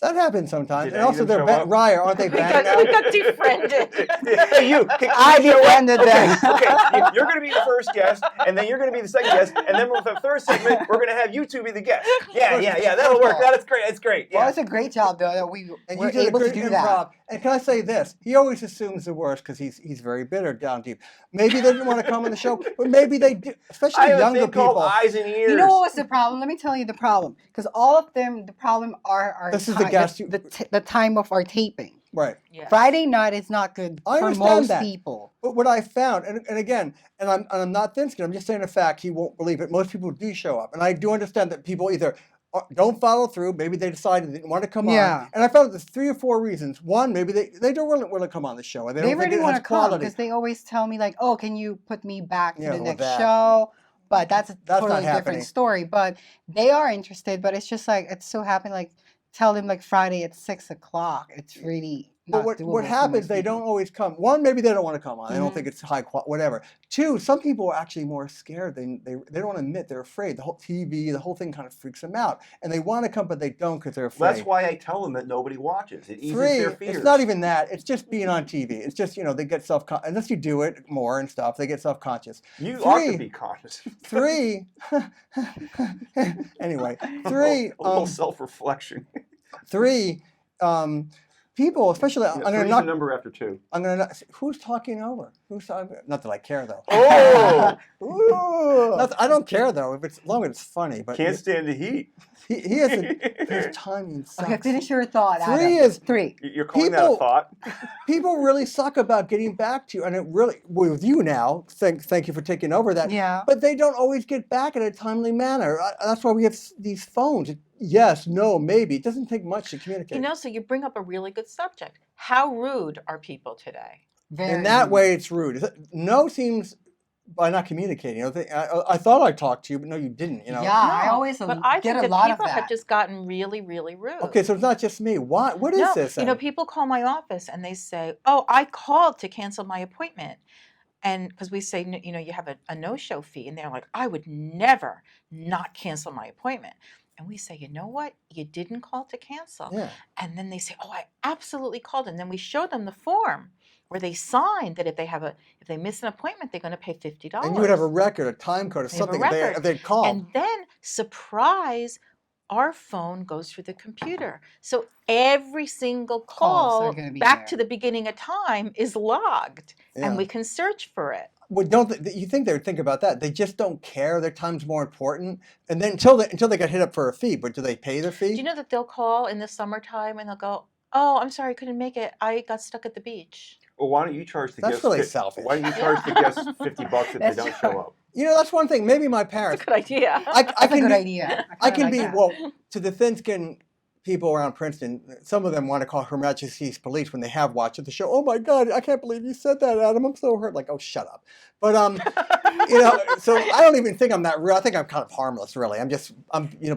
that happens sometimes. Did And any also of them they're show up? Raya, aren't they We banned got, we now? got defriended. Hey, you. I defended them. Okay, you're going to be the first guest, and then you're going to be the second guest, and then with the third segment, we're going to have you two be the guest. Yeah, that'll work. That's great. It's great. Yeah. Well, it's a great job, though, that we And were you did able a to good do improv. that. And can I say this? He always assumes the worst because he's very bitter down deep. Maybe they didn't want to come on the show, but maybe they do, especially I have a younger thing called people. eyes and ears. You know what was the problem? Let me tell you the problem. Because all of them, the problem are This is the guest you- the time of our taping. Right. Yeah. Friday night is not good I for understand most that. people. But what I found, and again, and I'm not thin-skinned, I'm just saying a fact, he won't believe it. Most people do show up. And I do understand that people either don't follow through, maybe they decided they didn't want to come Yeah. on. And I found there's 3 or 4 reasons. One, maybe they don't really want to come on the show. And they They don't think really it want has to come quality. because they always tell me like, "Oh, can you put me back to Yeah, the well, next that- show?" But that's a That's not totally happening. different story. But they are interested. But it's just like it's so happened. Like tell them like Friday at 6 o'clock. It's really But not doable what for happens, most they people. don't always come. One, maybe they don't want to come on. They don't Mhm. think it's high quality, whatever. Two, some people are actually more scared. They don't want to admit they're afraid. The whole TV, the whole thing kind of freaks them out. And they want to come, but they don't because they're afraid. That's why I tell them that nobody watches. It eases 3, their fears. it's not even that. It's just being on TV. It's just, they get unless you do it more and stuff, they get self-conscious. You 3, ought to be conscious. 3, anyway, 3, a little self-reflection. 3, people, especially, Yeah, I'm going to three's knock, a number after 2. I'm going to, who's talking over? Who's talking? Not that I care though. Oh! I don't care though, as long as it's funny. But Can't stand the heat. he his timing sucks. Okay, finish your thought. 3 Adam. is 3. You're calling that a People- thought? people really suck about getting back to you, and it really with you now. Thank you for taking over that. Yeah. But they don't always get back in a timely manner. That's why we have these phones. Yes, no, maybe. It doesn't take much to communicate. So you bring up a really good subject. How rude are people today? Very In that rude. way, it's rude. No seems by not communicating. I thought I talked to you, but no, you didn't. Yeah, I No, always but I get think a that lot of people that. have just gotten really, really rude. Okay, so it's not just me. Why? What is No, this? Then? people call my office and they say, "Oh, I called to cancel my appointment," and because we say, you have a no-show fee, and they're like, "I would never not cancel my appointment." And we say, "You know what? You didn't call to cancel." Yeah. And then they say, "Oh, I absolutely called." And then we show them the form where they sign that if they miss an appointment, they're going to pay $50. And you would have a record, a time code, or They have a something record. if they'd called. And then, surprise, our phone goes through the computer. So every single Calls are call gonna be back there. to the beginning of time is logged, Yeah. and we can search for it. Well, you think they would think about that? They just don't care. Their time's more important. And then until they get hit up for a fee, but do they pay their fee? Do you know that they'll call in the summertime and they'll go, "Oh, I'm sorry, I couldn't make it. I got stuck at the beach." Well, why don't you charge the That's guests? really selfish. Why don't you charge the guests $50 if they That's don't true. show up? That's one thing. Maybe my That's parents. a good idea. I That's a can good be, idea. I kinda can like be that. well to the thin-skinned people around Princeton. Some of them want to call Her Majesty's Police when they have watched the show. Oh my God, I can't believe you said that, Adam. I'm so hurt. Like, oh, shut up. But so I don't even think I'm that real. I think I'm kind of harmless, really. I'm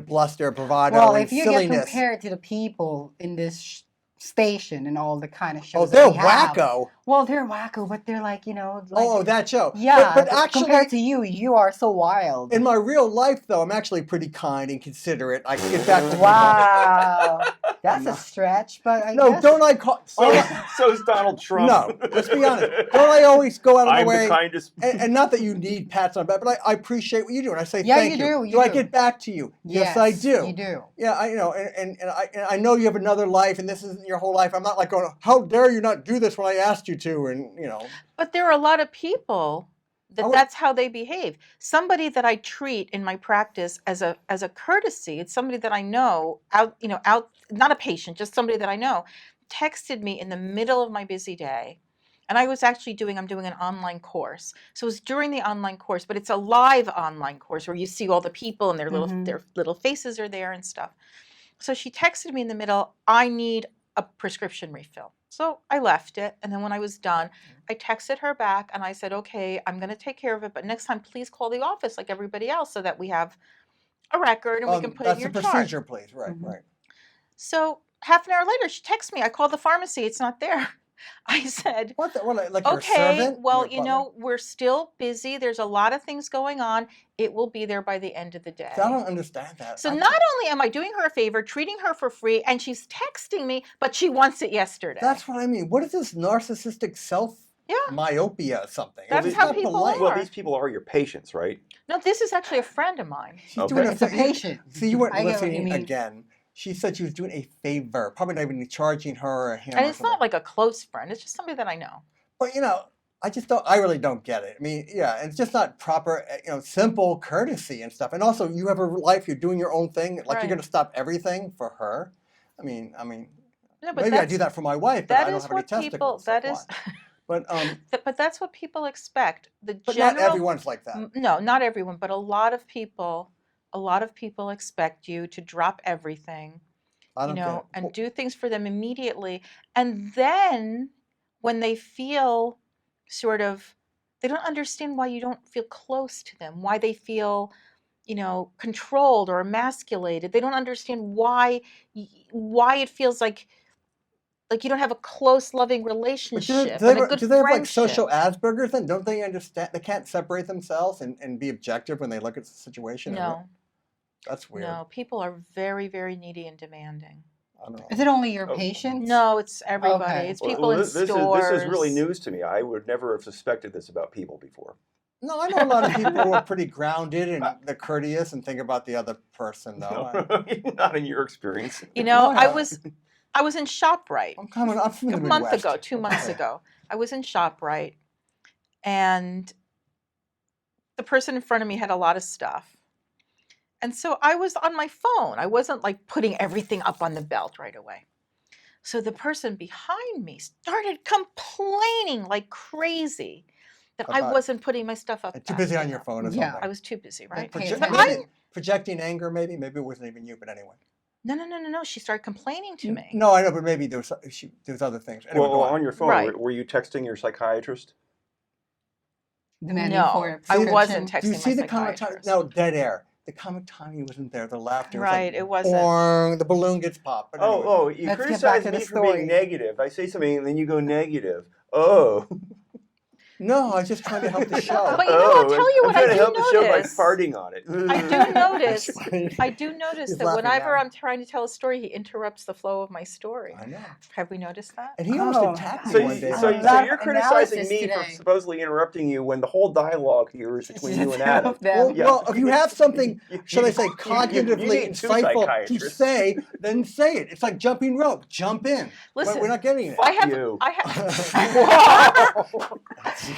bluster, bravado, Well, and if you silliness. get compared to the people in this station and all the kind of Oh, shows, they're that we have, wacko. Well, they're wacko, but they're like Oh, that show. yeah. But actually, compared to you, you are so wild. in my real life, though, I'm actually pretty kind and considerate. I get back to people. Wow, that's a stretch, but I No, guess. don't I call? So's Donald Trump. No, let's be honest. Don't I always go out of I'm the way? the kindest. And not that you need pats on the back, but I appreciate what you do, and I say Yeah, thank you do, you do I do. get back to you? Yes, I do. You do. Yeah, and I know you have another life, and this isn't your whole life. I'm not like going, how dare you not do this when I asked you to, and But there are a lot of people I would- that's how they behave. Somebody that I treat in my practice as a courtesy, it's somebody that I know out, not a patient, just somebody that I know, texted me in the middle of my busy day. And I was actually I'm doing an online course. So it was during the online course, but it's a live online course where you see all the people and their little faces are there and stuff. So she texted me in the middle, "I need a prescription refill." So I left it. And then when I was done, I texted her back and I said, "Okay, I'm going to take care of it. But next time, please call the office like everybody else so that we have a record and we can put it in your that's the chart." procedure, please. Right, Mhm. right. So half an hour later, she texts me. I called the pharmacy. It's not there. I said, What like your "Okay, servant? well, Your butler? we're still busy. There's a lot of things going on. It will be there by the end of the day." I don't understand that. So not only am I doing her a favor, treating her for free, and she's texting me, but she wants it yesterday. That's what I mean. What is this narcissistic self Yeah. myopia or something? That's It's how not people polite. are. Well, these people are your patients, right? No, this is actually a friend of mine. She's Okay. doing It's a patient. See, you weren't I get what you listening mean. again. She said she was doing a favor, probably not even charging her or him. And or it's something. not like a close friend. It's just somebody that I know. But I really don't get it. I mean, yeah, and it's just not proper, simple courtesy and stuff. And also, you have a life. You're doing your own thing. Like Right. you're going to stop everything for her. I mean, No, but Maybe I do that for my wife, but I don't have any testicles. That so is, why? But but that's what people expect. but not everyone's like that. No, not everyone, but a lot of people expect you to drop everything, I don't get it. and Well, do things for them immediately. And then when they feel sort of, they don't understand why you don't feel close to them, why they feel, controlled or emasculated. They don't understand why it feels like you don't have a close, loving But relationship and a good do they have like friendship. social Asperger's then? Don't they understand? They can't separate themselves and be objective when they look at the situation? No, That's weird. no, people are very, very needy and demanding. I don't know. Is it only your patients? No, it's everybody. Okay. It's people in this stores. This is really news to me. I would never have suspected this about people before. No, I know a lot of people who are pretty grounded and they're courteous and think about the other person, though. Not in your experience. I was in ShopRite I'm from the a month Midwest. ago, 2 months ago. I was in ShopRite, and the person in front of me had a lot of stuff. And so I was on my phone. I wasn't like putting everything up on the belt right away. So the person behind me started complaining like crazy that I wasn't putting my stuff up. Too busy on your phone or something. Yeah. I was too busy, right? Projecting anger, maybe it wasn't even you, but anyway. No. She started complaining to me. No, I know, but maybe there was other things. Anyway, Well, on your phone, Right. were you texting your psychiatrist? Demanding No, for a I prescription? wasn't texting Do you see my the comic time? psychiatrist. No, dead air. The comic timing wasn't there. The laughter. Was Right, like, it wasn't. boing, the balloon gets popped. But anyway. Oh, you Let's get criticize back to the me for story. being negative. I say something and then you go negative. Oh. No, I was just trying to help the show. But I'll tell you what I'm I trying to do help the show by notice. farting on it. I do notice He's that laughing whenever now. I'm trying to tell a story, he interrupts the flow of my story. I know. Have we noticed that? And he almost attacked me So, one day. so lot you're of criticizing analysis me for today. supposedly interrupting you when the whole dialogue here is between you and Adam. Well, if you have something, shall I say, you cognitively need two insightful to psychiatrists. say, then say it. It's like jumping rope. Jump in. Listen, We're not getting it. I have. you.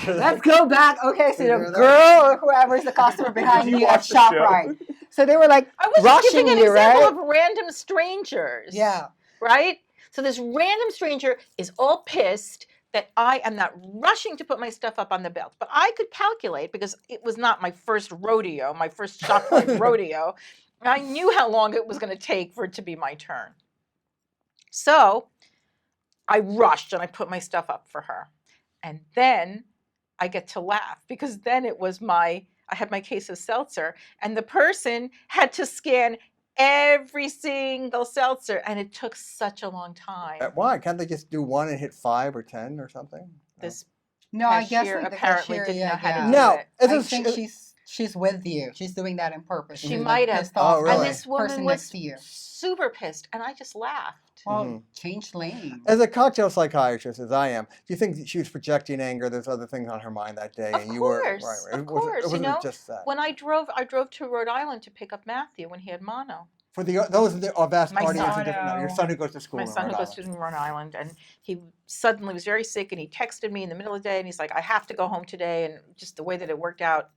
Let's go back. Okay, so You the hear that? girl or whoever's the customer behind Did you you at watch the show? ShopRite. So they were like I was just rushing giving an you, example right? of random strangers. Yeah. Right? So this random stranger is all pissed that I am not rushing to put my stuff up on the belt. But I could calculate, because it was not my first rodeo, my first ShopRite rodeo. I knew how long it was going to take for it to be my turn. So I rushed and I put my stuff up for her. And then I get to laugh, because then it was I had my case of seltzer, and the person had to scan every single seltzer, and it took such a long time. Why? Can't they just do one and hit 5 or 10 or something? This No, I guess cashier like the apparently cashier, didn't yeah, know how to yeah. do No, it. as I a- think she's with you. She's doing that on purpose. She She's, might have. pissed off Oh, at really? And the this woman person was next to you. super pissed, and I just laughed. Well, change lanes. As a cocktail psychiatrist, as I am, do you think that she was projecting anger? There's other things on her mind that day, Of and you course, were right. of course. It wasn't just that. When I drove to Rhode Island to pick up Matthew when he had mono. For those of the vast My audience, son. who doesn't know, your son who goes to school My in son Rhode who goes to Island. Rhode Island, and he suddenly was very sick, and he texted me in the middle of the day, and he's like, "I have to go home today." And just the way that it worked out,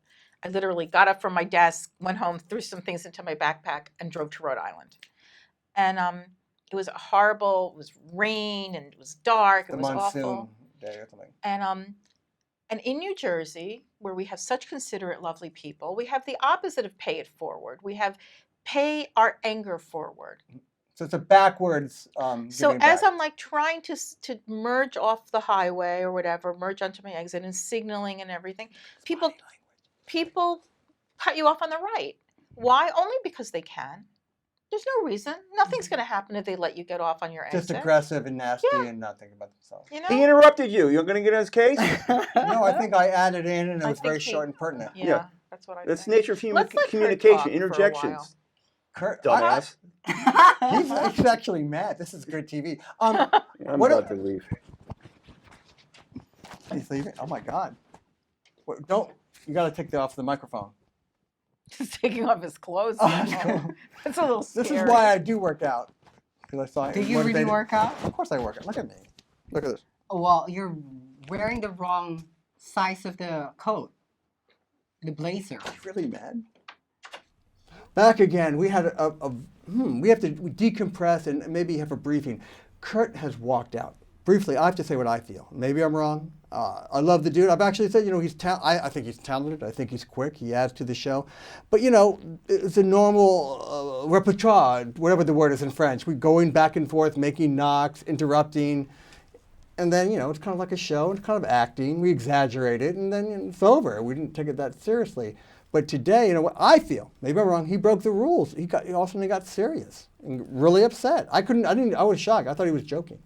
I literally got up from my desk, went home, threw some things into my backpack, and drove to Rhode Island. And it was horrible. It was rain, and it was dark. It The was monsoon awful. day or something. And in New Jersey, where we have such considerate, lovely people, we have the opposite of pay it forward. We have pay our anger forward. So it's a backwards. So giving as back. I'm like trying to merge off the highway or whatever, merge onto my exit and signaling and everything, people cut you off on the right. Why? Only because they can. There's no reason. Nothing's going to happen if they let you get off on your exit. Just aggressive and nasty Yeah. and not thinking about themselves. You He know? interrupted you. You're going to get in his case? No, I think I added in, and it I was think very he- short and pertinent. Yeah, that's what I That's the think. nature of Let's let Kurt communication, talk for a interjections. Kurt, Dumbass. he's actually mad. This is good TV. I'm What about to leave. He's leaving. Oh my God! Don't you got to take that off the microphone. He's taking off his clothes. Oh, now. That's a little scary. This is why I do work out. Because I saw Do you really work out? Of course I work out. Look at me. Look at this. Well, you're wearing the wrong size of the coat, the blazer. He's really mad. Back again. We had we have to decompress and maybe have a briefing. Kurt has walked out. Briefly, I have to say what I feel. Maybe I'm wrong. I love the dude. I've actually said, he's I think he's talented. I think he's quick. He adds to the show. But, it's a normal repertoire, whatever the word is in French. We're going back and forth, making knocks, interrupting. And then, it's kind of like a show. It's kind of acting. We exaggerate it, and then it's over. We didn't take it that seriously. But today, what I feel, maybe I'm wrong, he broke the rules. He all of a sudden got serious and really upset. I was shocked. I thought he was joking.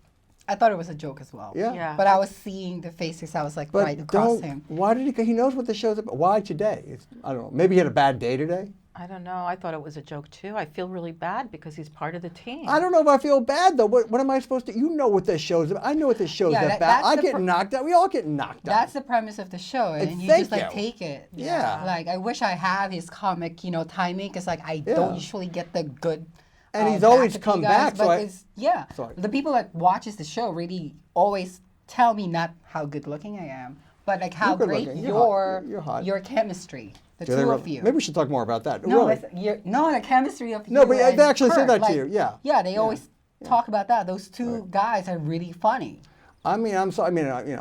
I thought it was a joke as well. Yeah. But I was seeing the faces. I was like, But right across him. why did he knows what the show's about. Why today? I don't know. Maybe he had a bad day today? I don't know. I thought it was a joke too. I feel really bad because he's part of the team. I don't know if I feel bad though. What am I supposed to? You know what this show's about. I know what this show's about. that's I the get knocked out. We all get knocked out. That's the premise of the show, and you thank just like you. take it. Yeah. Like I wish I had his comic, timing, because like I don't usually get the good. And he's always back come you guys, back, but so it's, Sorry. the people that watches the show really always tell me not how good looking I am, but like how You're great good-looking. You're hot. your chemistry, the Do they two really- of you. Maybe we should talk more about that. No, really. the chemistry of you. No, but and they actually said Kurt, that to you, yeah. Yeah, they always talk about that. Those two guys are really funny. I mean, I'm sorry. I mean,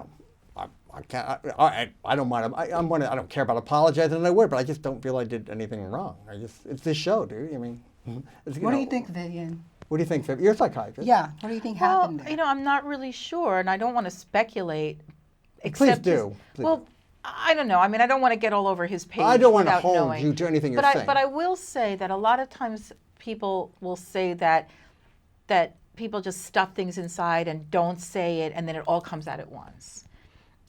I can't. I don't mind. I don't care about apologizing. And I would, but I just don't feel I did anything wrong. It's this show, dude. I mean, What do you think, Vivian? What do you think, Viv? You're a psychiatrist. Yeah, what do you think Well, happened there? I'm not really sure, and I don't want to speculate. Please do. Please well, do. I don't know. I mean, I don't want to get all over his page. I don't want to without hold knowing. you to anything you're but saying. But I will say that a lot of times people will say that people just stuff things inside and don't say it, and then it all comes out at once.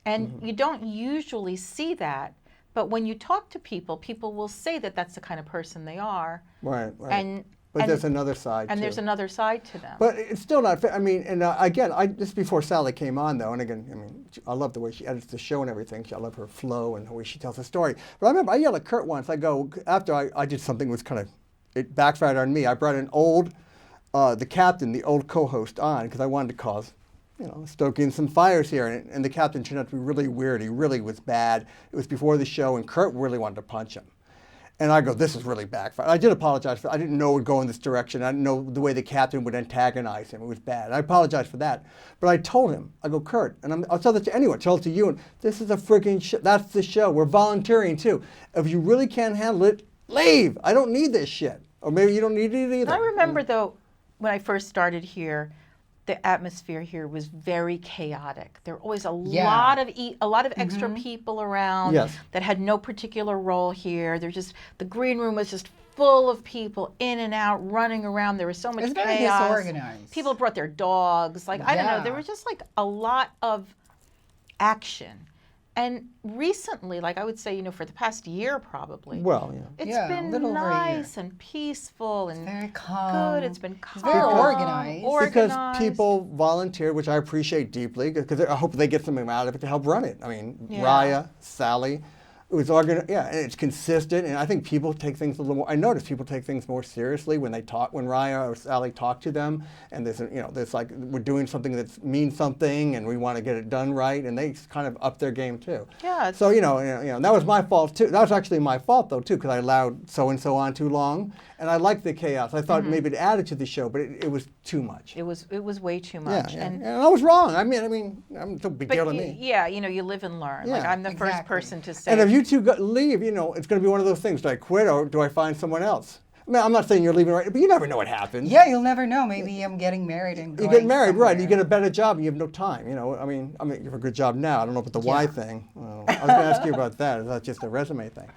And you don't usually see that. But when you talk to people, people will say that that's the kind of person they are. Right. But there's another side, and too. there's another side to them. But it's still not fair. I mean, and again, this is before Sally came on, though. And again, I mean, I love the way she edits the show and everything. I love her flow and the way she tells the story. But I remember I yelled at Kurt once. I go, after I did something that was kind of, it backfired on me. I brought an old, the captain, the old co-host on, because I wanted to cause, stoking some fires here. And the captain turned out to be really weird. He really was bad. It was before the show, and Kurt really wanted to punch him. And I go, this is really backfired. I did apologize for I didn't know it would go in this direction. I didn't know the way the captain would antagonize him. It was bad. I apologize for that. But I told him, I go, Kurt, and I'll tell that to anyone, tell it to you, and this is a friggin' show. That's the show. We're volunteering too. If you really can't handle it, leave. I don't need this shit. Or maybe you don't need it either. I remember, though, when I first started here, the atmosphere here was very chaotic. There were always a lot of extra people around that had no particular role here. The green room was just full of people in and out, running around. There was so much chaos. Very disorganized. People brought their dogs. I don't know. There was just a lot of action. And recently, I would say, for the past year probably. Well, It's a been little over a year. nice and peaceful and Very calm. good. It's been calm. very organized. Because people volunteered, which I appreciate deeply, because I hope they get something out of it to help run it. I mean, Raya, Sally, it was organized, and it's consistent, and I think people take things a little more. I notice people take things more seriously when Raya or Sally talk to them, and there's we're doing something that means something, and we want to get it done right, and they kind of up their game too. Yeah. So and that was my fault too. That was actually my fault though too, because I allowed so and so on too long, and I liked the chaos. I thought maybe it added to the show, but it was too much. It was way too much. And I was wrong. I mean, it's no big deal to me. Yeah, you live and learn. Yeah. I'm the first person to say. And if you two leave, it's going to be one of those things. Do I quit or do I find someone else? I mean, I'm not saying you're leaving right, but you never know what happens. Yeah, you'll never know. Maybe I'm getting married and you going get married, somewhere. right? You get a better job, and you have no time. I mean, you have a good job now. I don't know about the Y thing. I was going to ask you about that. Is that just a resume thing?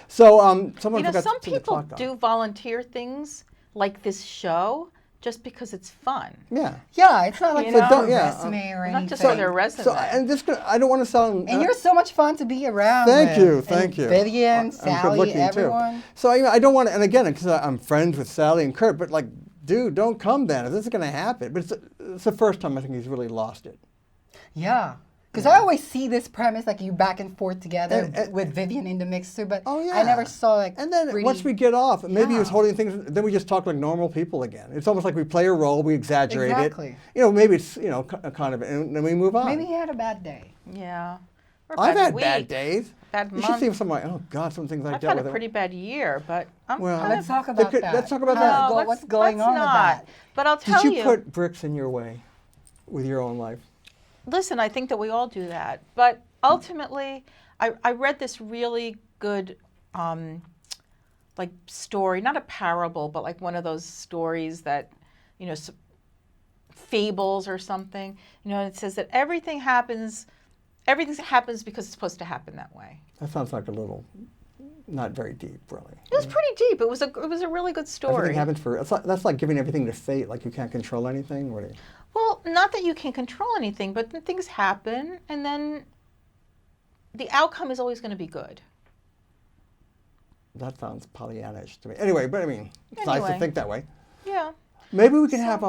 So, someone forgot some to people talk on. do volunteer things like this show just because it's fun. Yeah. Yeah, it's not like You a know? resume or anything. Not just on their resume. So, and I don't want to sound. And you're so much fun to be around. Thank with. you, thank you. Vivian, I'm Sally, good-looking, everyone. too. So I don't want to, and again, because I'm friends with Sally and Kurt, but dude, don't come then. If this is going to happen. But it's the first time I think he's really lost it. Yeah. Because I always see this premise, you back and forth together with Vivian in the mix too, but I never saw And then really, once we get off, maybe he was holding things, then we just talk like normal people again. It's almost like we play a role, we exaggerate Exactly. it. Maybe it's, kind of, and then we move on. Maybe he had a bad day. Yeah. Or a I've bad had week, bad days. Bad You should see some oh God, some things I I've dealt had with. a pretty bad year, but I'm Well, kind Let's of, talk about that. Let's talk about How's that. what's going let's on not. with that? But I'll tell Did you put bricks in your way? with your own life? Listen, I think that we all do that. But ultimately, I read this really good like story, not a parable, but like one of those stories that, you know, fables or something. You know, it says that everything happens because it's supposed to happen that way. That sounds like a little, not very deep, really. It was pretty deep. It was a really good story. Everything happens that's like giving everything to fate, like you can't control anything. What do you? Well, not that you can't control anything, but things happen, and then the outcome is always going to be good. That sounds Pollyannish to me. Anyway, but I mean, it's nice to Anyway. think that way. Yeah. Maybe we can have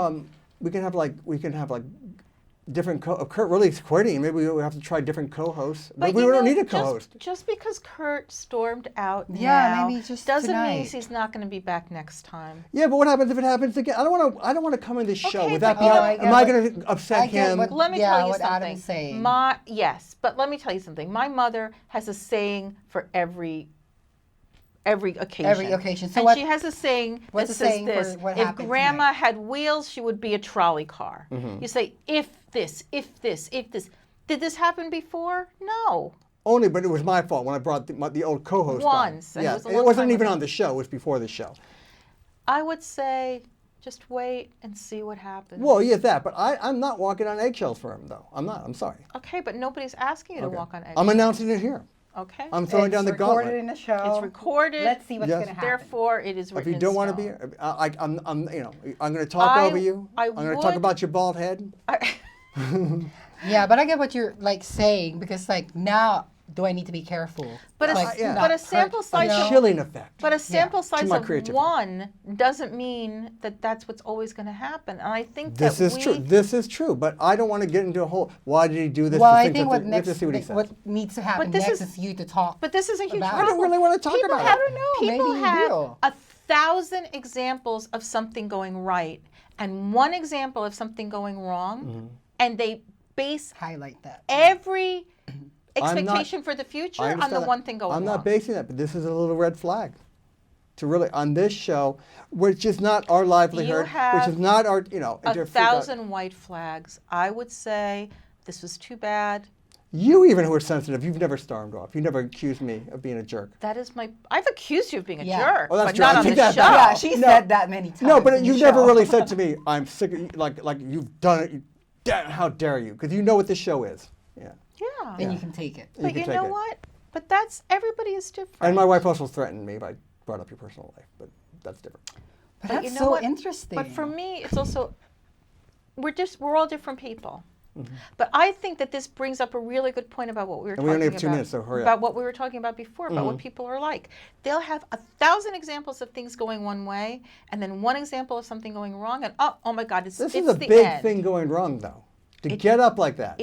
different Kurt really quitting. Maybe we have to try different co-hosts. But Maybe we you don't know, need a co-host. Just because Kurt stormed out Yeah, now maybe just doesn't mean tonight. he's not going to be back next time. Yeah, but what happens if it happens again? I don't want to come in this show Okay, without but you being. know, I get Am I what- going to upset I get him? what- Let me Yeah, tell you what something. Adam's saying. Yes, but let me tell you something. My mother has a saying for every occasion. Every occasion. So and what- she has a saying what's that the says saying for this: what if happened Grandma tonight? had wheels, she would be a trolley car. Mm-hmm. You say, if this. Did this happen before? No. Only, but it was my fault when I brought the old co-host Once, on. and it Yeah, was a it long wasn't time even ago. on the show. It was before the show. I would say, just wait and see what happens. Well, yeah, that. But I'm not walking on eggshells for him, though. I'm not. I'm sorry. Okay, but nobody's asking you to Okay. walk on eggshells. I'm announcing it here. Okay. I'm throwing It's down the recorded gauntlet. in the show. It's recorded. Let's see what's Yes. going to happen. Therefore, it is If written you don't in want to stone. be, I'm going to talk over you. I'm going to talk would- about your bald head. Yeah, but I get what you're like saying because like now do I need to be careful? But a, Like, yeah. not but a hurt, sample you size know? of Chilling effect. But a sample size my of creativity. one doesn't mean that that's what's always going to happen. And I think This that is true. This is true. But I don't want to get into a whole. Why did he do this? Well, the I things think that what we have next to see what he says. what needs to happen this next is- is you to talk. But this is a huge About it. problem. I don't really want to talk People about have, it. I don't know. People Maybe you have do. 1,000 examples of something going right and one example of something going wrong, Mm-hmm. and they base Highlight that. every I'm not- expectation for the future I on the understand that. one thing going I'm wrong. not basing that, but this is a little red flag. To really on this show, which is not our livelihood, which have is not our, you know. to figure out- 1,000 white flags. I would say this was too bad. You even who are sensitive, you've never stormed off. You never accused me of being a jerk. That is I've accused you of being a Yeah. jerk, Oh, that's but true. not I on take the that show. back. Yeah, she No. said that many times. No, but in the you've never show. really said to me, "I'm sick of like you've done it. How dare you?" Because you know what this show is. Yeah. Yeah. Then you can take it. But can you take know it. what? But everybody is different. And my wife also threatened me by brought up your personal life, but that's different. But But that's you know so what? interesting. But for me, it's also we're all different people. Mm-hmm. But I think that this brings up a really good point about what we were And talking we only about. have 2 minutes, so hurry up. About what we were talking about before, about what people are like. They'll have 1,000 examples of things going one way, and then one example of something going wrong, and oh my God, it's This it's is a the big end. thing going wrong, though. To get up like that.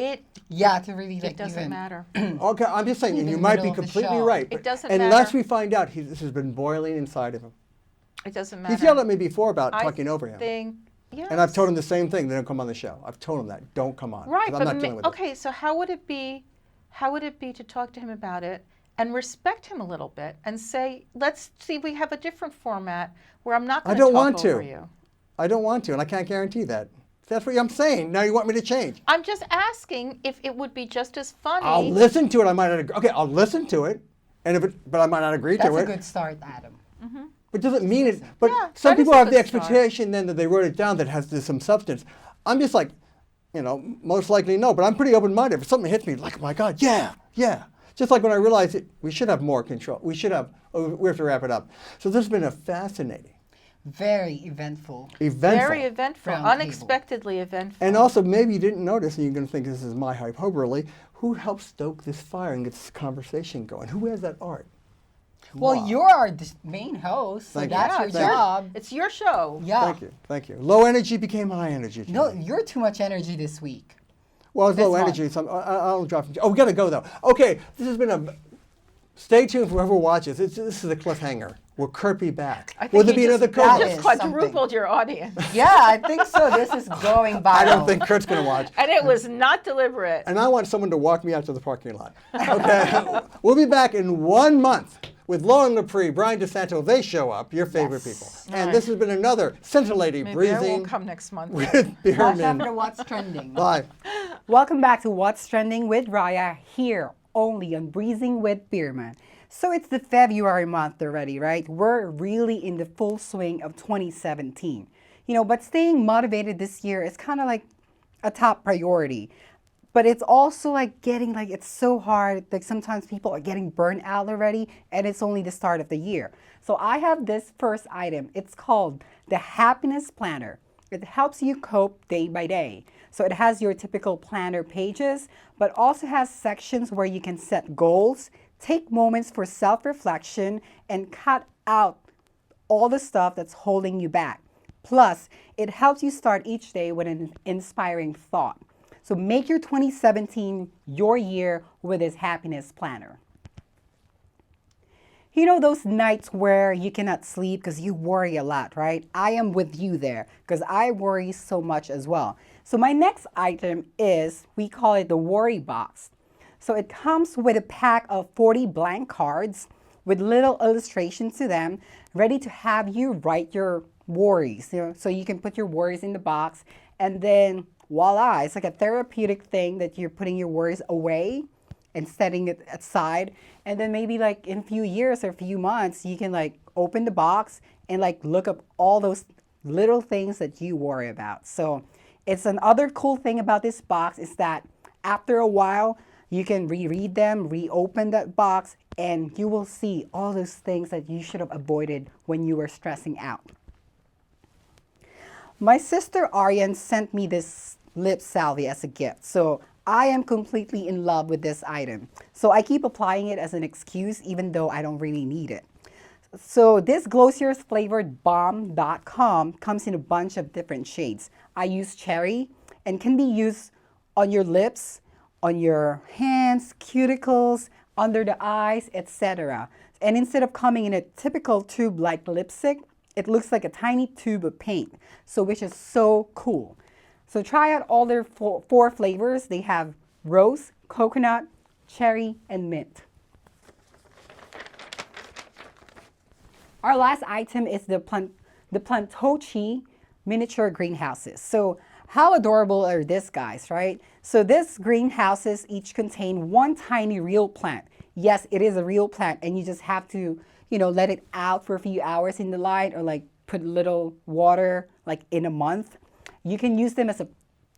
yeah, to really like It doesn't even, matter. Okay, I'm just saying, and Even you in might the be middle of the completely show. right. It but doesn't unless matter. we find out this has been boiling inside of him. It doesn't matter. He's yelled at me before about I talking over him. think, yes. And I've told him the same thing. They don't come on the show. I've told him that. Don't come on. 'cause Right, I'm but not dealing with it. okay, so how would it be to talk to him about it and respect him a little bit and say, let's see if we have a different format where I'm not I going to don't talk want over to. you. I don't want to, and I can't guarantee that. That's what I'm saying. Now you want me to change. I'm just asking if it would be just as funny. I'll listen to it. I might not agree. Okay, I'll listen to it, but I might not agree that's to a it. good start, Adam. But doesn't mean it. But Yeah, some that is people a have the good start. expectation then that they wrote it down that has some substance. I'm just like, most likely no. But I'm pretty open-minded. If something hits me, like, oh my God, yeah. Just like when I realized we should have more control. We have to wrap it up. So this has been a fascinating, Very eventful. Very eventful, Round table. unexpectedly eventful. And also, maybe you didn't notice, and you're going to think this is my hyperbole, who helped stoke this fire and get this conversation going? Who has that art? Well, Wow. you're our main host, so Thank you. that's Yeah, your it's job. It's your show. Yeah. Thank you. Low energy became high energy. No, today. you're too much energy this week. Well, it's This low month. energy. So I'll drop. Oh, we gotta go though. Okay, this has been a. Stay tuned for whoever watches. This is a cliffhanger. Will Kurt be back? I think Will there you be just, another that co-host? is just quadrupled your audience. Yeah, I think so. This is going viral. I don't think Kurt's gonna watch. And it was not deliberate. And I want someone to walk me out to the parking lot. Okay, we'll be back in 1 month with Lauren Lepre, Brian DeSanto. They show up, your favorite Yes. people. And this has been another scintillating Maybe I Breezin won't come next month. with Watch Bierman. after What's Trending. Bye. Welcome back to What's Trending with Raya, here only on Breezing with Bierman. So it's the February month already, right? We're really in the full swing of 2017. But staying motivated this year is kind of like a top priority. But it's also like it's so hard. Like sometimes people are getting burnt out already, and it's only the start of the year. So I have this first item. It's called the Happiness Planner. It helps you cope day by day. So it has your typical planner pages, but also has sections where you can set goals, take moments for self-reflection, and cut out all the stuff that's holding you back. Plus, it helps you start each day with an inspiring thought. So make your 2017 your year with this happiness planner. Those nights where you cannot sleep because you worry a lot, right? I am with you there because I worry so much as well. So my next item is, we call it the worry box. So it comes with a pack of 40 blank cards with little illustrations to them, ready to have you write your worries. So you can put your worries in the box, and then voila, it's like a therapeutic thing that you're putting your worries away and setting it aside. And then maybe like in a few years or a few months, you can like open the box and like look up all those little things that you worry about. So it's another cool thing about this box is that after a while, you can reread them, reopen that box, and you will see all those things that you should have avoided when you were stressing out. My sister Ariane sent me this lip salve as a gift. So I am completely in love with this item. So I keep applying it as an excuse even though I don't really need it. So this Glossier's flavored balm.com comes in a bunch of different shades. I use cherry and can be used on your lips, on your hands, cuticles, under the eyes, etc. And instead of coming in a typical tube like lipstick, it looks like a tiny tube of paint, so which is so cool. So try out all their four flavors. They have rose, coconut, cherry, and mint. Our last item is the Plantochi miniature greenhouses. So how adorable are these guys, right? So these greenhouses each contain one tiny real plant. Yes, it is a real plant, and you just have to, let it out for a few hours in the light, or like put a little water like in a month. You can use them as a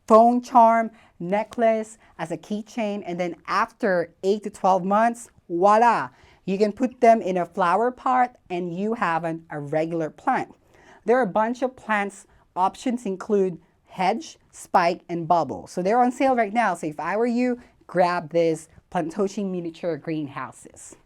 phone charm, necklace, as a keychain, and then after 8 to 12 months, voila, you can put them in a flower pot and you have a regular plant. There are a bunch of plants. Options include hedge, spike, and bubble. So they're on sale right now. So if I were you, grab this Plantochi miniature greenhouses.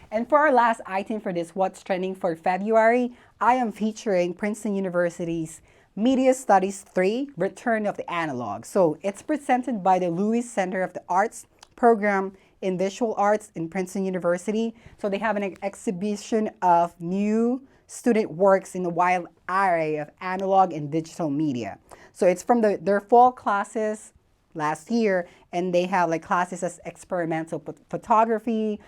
And for our last item for this What's Trending for February, I am featuring Princeton University's Media Studies 3, Return of the Analog. So it's presented by the Lewis Center of the Arts program in Visual Arts in Princeton University. So they have an exhibition of new student works in a wide array of analog and digital media. So it's from their fall classes last year, and they have like classes as experimental photography,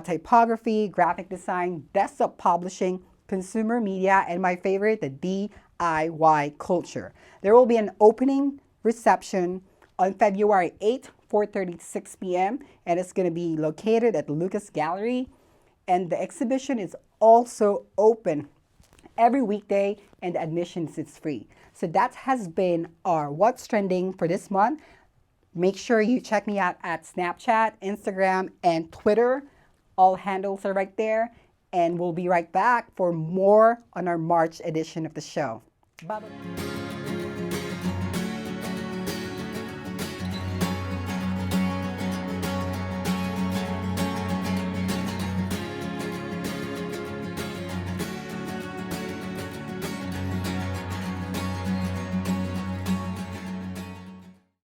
typography, graphic design, desktop publishing, consumer media, and my favorite, the DIY culture. There will be an opening reception on February 8th, 4:30 to 6 p.m. and it's going to be located at the Lucas Gallery. And the exhibition is also open every weekday, and admission is free. So that has been our What's Trending for this month. Make sure you check me out at Snapchat, Instagram, and Twitter. All handles are right there. And we'll be right back for more on our March edition of the show. Bye-bye.